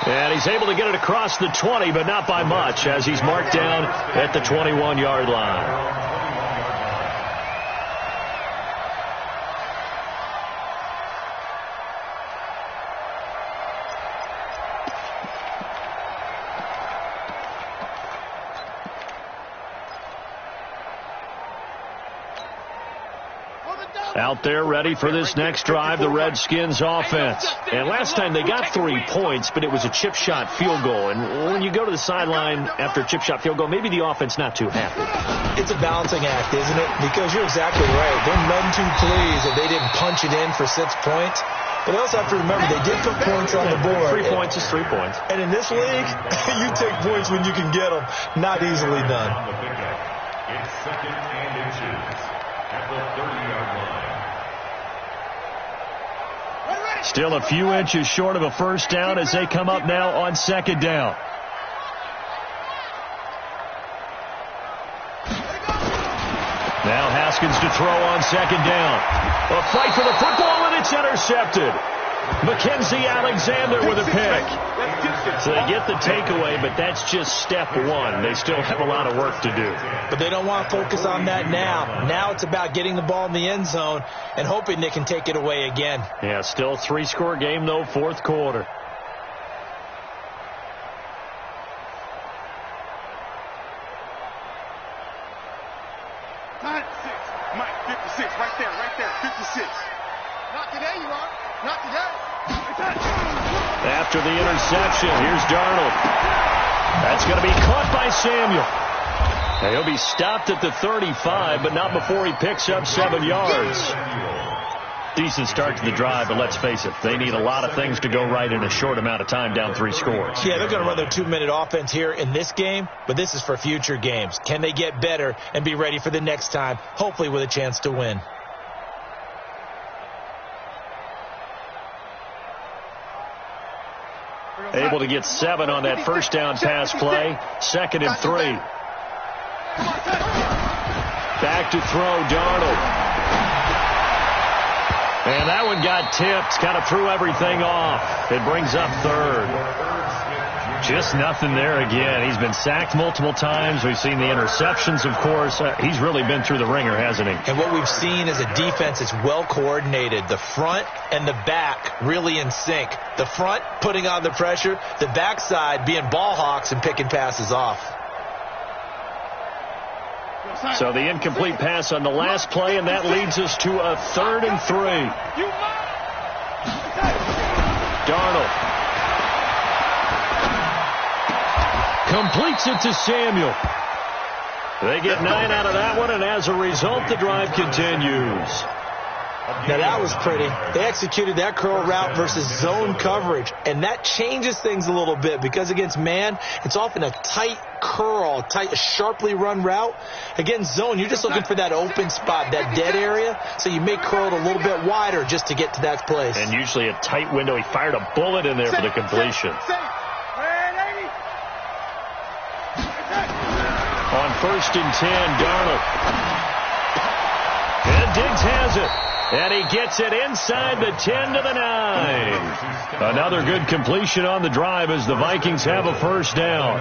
And he's able to get it across the 20, but not by much, as he's marked down at the 21-yard line. Out there ready for this next drive, the Redskins offense. And last time they got 3 points, but it was a chip shot field goal. And when you go to the sideline after a chip shot field goal, maybe the offense not too happy. It's a balancing act, isn't it? Because you're exactly right. They're none too pleased that they didn't punch it in for 6 points. But they also have to remember they did put points on the board. 3 points is 3 points. And in this league, you take points when you can get them. Not easily done. It's 2nd and inches at the 30-yard line. Still a few inches short of a first down as they come up now on 2nd down. Now Haskins to throw on 2nd down. A fight for the football, and it's intercepted. Mackenzie Alexander with a pick. So they get the takeaway, but that's just step one. They still have a lot of work to do. But they don't want to focus on that now. Now it's about getting the ball in the end zone and hoping they can take it away again. Yeah, still 3-score game, though, fourth quarter. Time 6. Mike, 56. Right there. 56. Not today, you are. Not today. After the interception, here's Darnold. That's going to be caught by Samuel. Now, he'll be stopped at the 35, but not before he picks up 7 yards. Decent start to the drive, but let's face it, they need a lot of things to go right in a short amount of time, down 3 scores. Yeah, they're going to run their 2-minute offense here in this game, but this is for future games. Can they get better and be ready for the next time, hopefully with a chance to win? Able to get 7 on that first down pass play. 2nd and 3. Back to throw, Darnold. And that one got tipped. Kind of threw everything off. It brings up 3rd. Just nothing there again. He's been sacked multiple times. We've seen the interceptions, of course. He's really been through the ringer, hasn't he? And what we've seen is a defense that's well coordinated. The front and the back really in sync. The front putting on the pressure. The backside being ball hawks and picking passes off. So the incomplete pass on the last play, and that leads us to a 3rd and 3. Darnold completes it to Samuel. They get 9 out of that one, and as a result, the drive continues. Now, that was pretty. They executed that curl route versus zone coverage, and that changes things a little bit because against man, it's often a tight curl, tight, sharply run route. Against zone, you're just looking for that open spot, that dead area, so you may curl it a little bit wider just to get to that place. And usually a tight window. He fired a bullet in there for the completion. On 1st and 10, Darnold. And Diggs has it. And he gets it inside the 10 to the 9. Another good completion on the drive as the Vikings have a first down.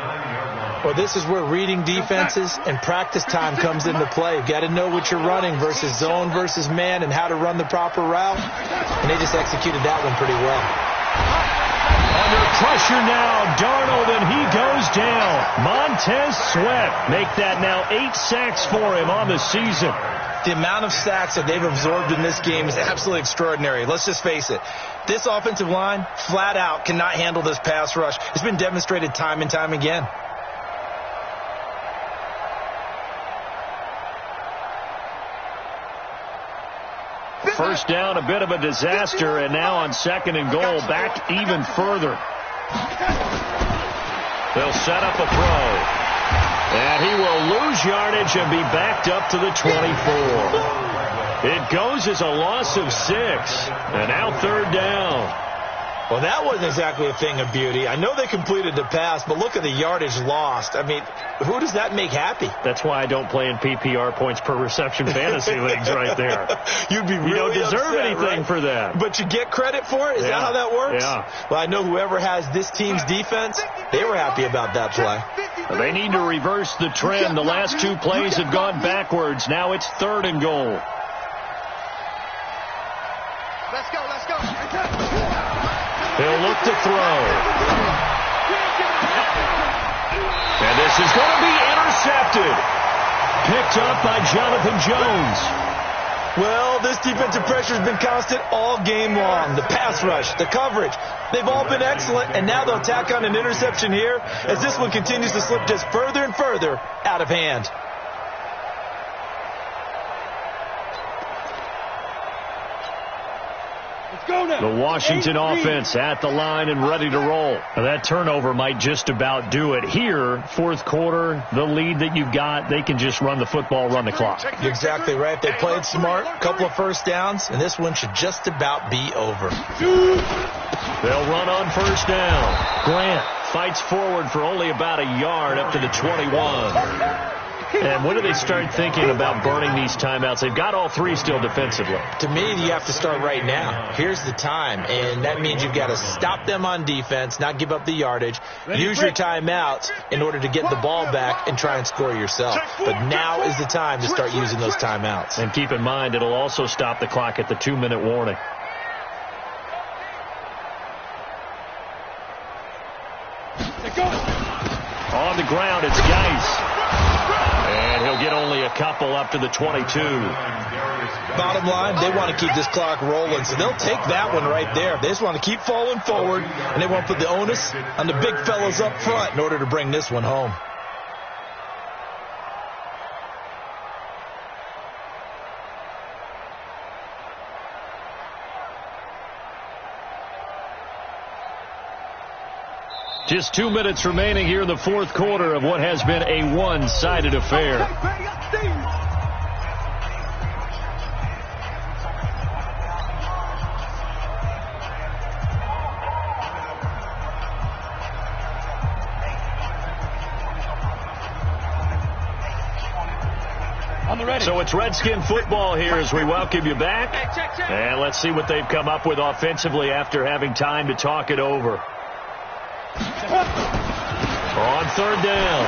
Well, this is where reading defenses and practice time comes into play. You've got to know what you're running versus zone versus man and how to run the proper route. And they just executed that one pretty well. Under pressure now, Darnold, and he goes down. Montez Sweat make that now 8 sacks for him on the season. The amount of sacks that they've absorbed in this game is absolutely extraordinary. Let's just face it. This offensive line, flat out, cannot handle this pass rush. It's been demonstrated time and time again. First down, a bit of a disaster, and now on 2nd and goal, back even further. They'll set up a throw. And he will lose yardage and be backed up to the 24. It goes as a loss of 6. And now 3rd down. Well, that wasn't exactly a thing of beauty. I know they completed the pass, but look at the yardage lost. I mean, who does that make happy? That's why I don't play in PPR points per reception fantasy leagues right there. You'd be really You don't deserve upset, anything right? for that. But you get credit for it? Is that how that works? Yeah. Well, I know whoever has this team's defense, they were happy about that play. They need to reverse the trend. The last 2 plays have gone backwards. Now it's 3rd and goal. Let's go. He'll look to throw. And this is going to be intercepted. Picked up by Jonathan Jones. Well, this defensive pressure has been constant all game long. The pass rush, the coverage, they've all been excellent, and now they'll tack on an interception here as this one continues to slip just further and further out of hand. The Washington offense at the line and ready to roll. Now, that turnover might just about do it. Here, 4th quarter, the lead that you've got, they can just run the football, run the clock. You're exactly right. They played smart, a couple of first downs, and this one should just about be over. They'll run on 1st down. Grant fights forward for only about a yard up to the 21. And when do they start thinking about burning these timeouts? They've got all three still defensively. To me, you have to start right now. Here's the time, and that means you've got to stop them on defense, not give up the yardage, use your timeouts in order to get the ball back and try and score yourself. But now is the time to start using those timeouts. And keep in mind, it'll also stop the clock at the 2-minute warning. On the ground, it's Geis. And he'll get only a couple up to the 22. Bottom line, they want to keep this clock rolling, so they'll take that one right there. They just want to keep falling forward, and they want to put the onus on the big fellas up front in order to bring this one home. Just 2 minutes remaining here in the fourth quarter of what has been a one-sided affair. So it's Redskin football here as we welcome you back. And let's see what they've come up with offensively after having time to talk it over. On third down,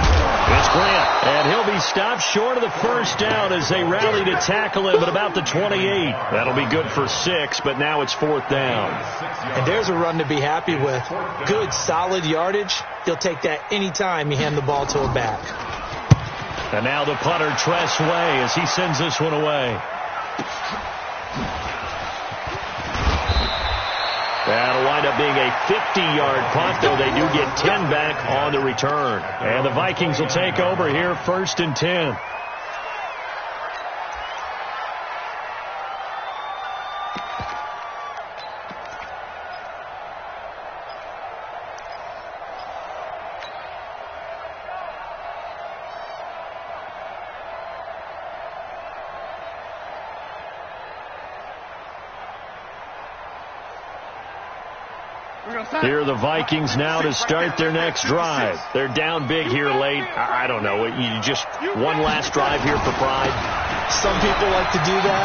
it's Grant, and he'll be stopped short of the first down as they rally to tackle him at about the 28. That'll be good for 6, but now it's fourth down. And there's a run to be happy with. Good, solid yardage. He'll take that anytime you hand the ball to him back. And now the punter, Tress Way, as he sends this one away. That'll wind up being a 50-yard punt, though they do get 10 back on the return. And the Vikings will take over here, 1st and 10. Here are the Vikings now to start their next drive. They're down big here late. I don't know. You just one last drive here for pride. Some people like to do that.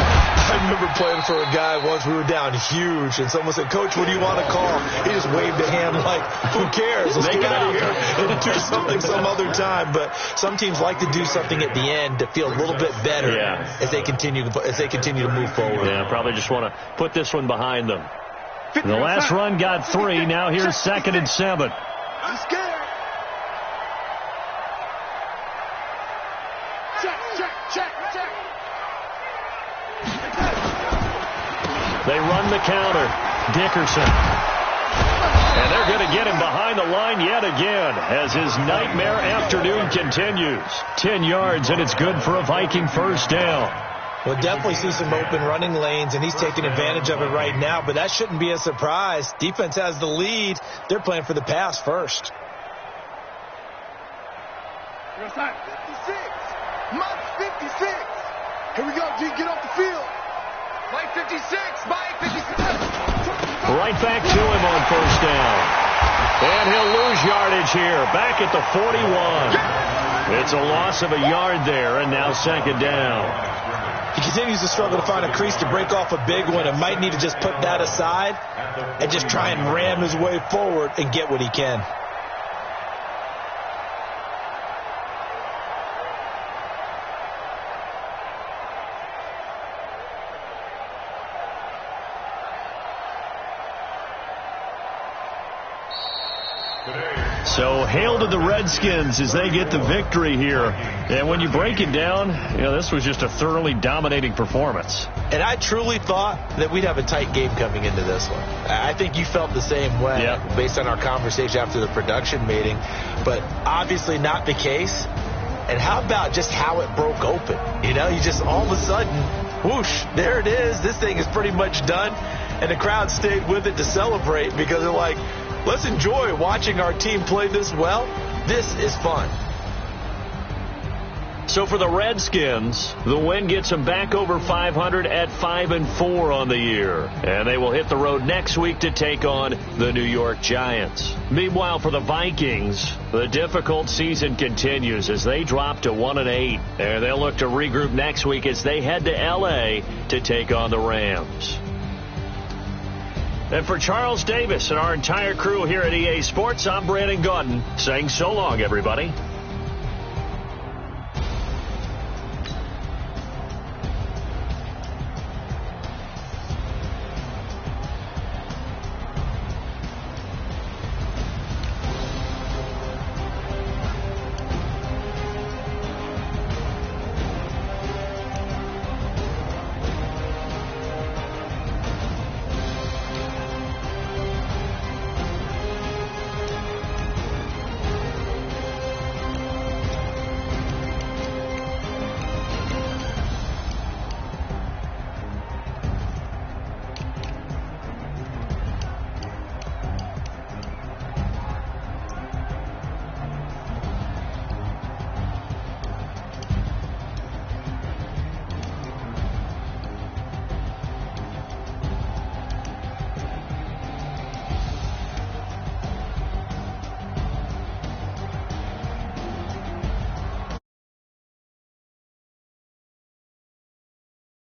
I remember playing for a guy once. We were down huge, and someone said, "Coach, what do you want to call?" He just waved a hand like, "Who cares? Let's get out of here and do something some other time." But some teams like to do something at the end to feel a little bit better as they continue to move forward. Yeah, probably just want to put this one behind them. The last run got 3. Now here's 2nd and 7. I'm scared. Check. They run the counter. Dickerson. And they're going to get him behind the line yet again as his nightmare afternoon continues. 10 yards, and it's good for a Viking first down. We'll definitely see some open running lanes, and he's taking advantage of it right now, but that shouldn't be a surprise. Defense has the lead. They're playing for the pass first. 56. Mike 56. Here we go, G. Get off the field. Mike 56. Mike 56. Right back to him on first down. And he'll lose yardage here. Back at the 41. It's a loss of a yard there, and now 2nd down. He continues to struggle to find a crease to break off a big one and might need to just put that aside and just try and ram his way forward and get what he can. So hail to the Redskins as they get the victory here. And when you break it down, this was just a thoroughly dominating performance. And I truly thought that we'd have a tight game coming into this one. I think you felt the same way based on our conversation after the production meeting, but obviously not the case. And how about just how it broke open? You just all of a sudden, whoosh, there it is. This thing is pretty much done. And the crowd stayed with it to celebrate because they're like, let's enjoy watching our team play this well. This is fun. So for the Redskins, the win gets them back over 500 at 5-4 on the year. And they will hit the road next week to take on the New York Giants. Meanwhile, for the Vikings, the difficult season continues as they drop to 1-8. And they'll look to regroup next week as they head to L.A. to take on the Rams. And for Charles Davis and our entire crew here at EA Sports, I'm Brandon Gaudin saying so long, everybody.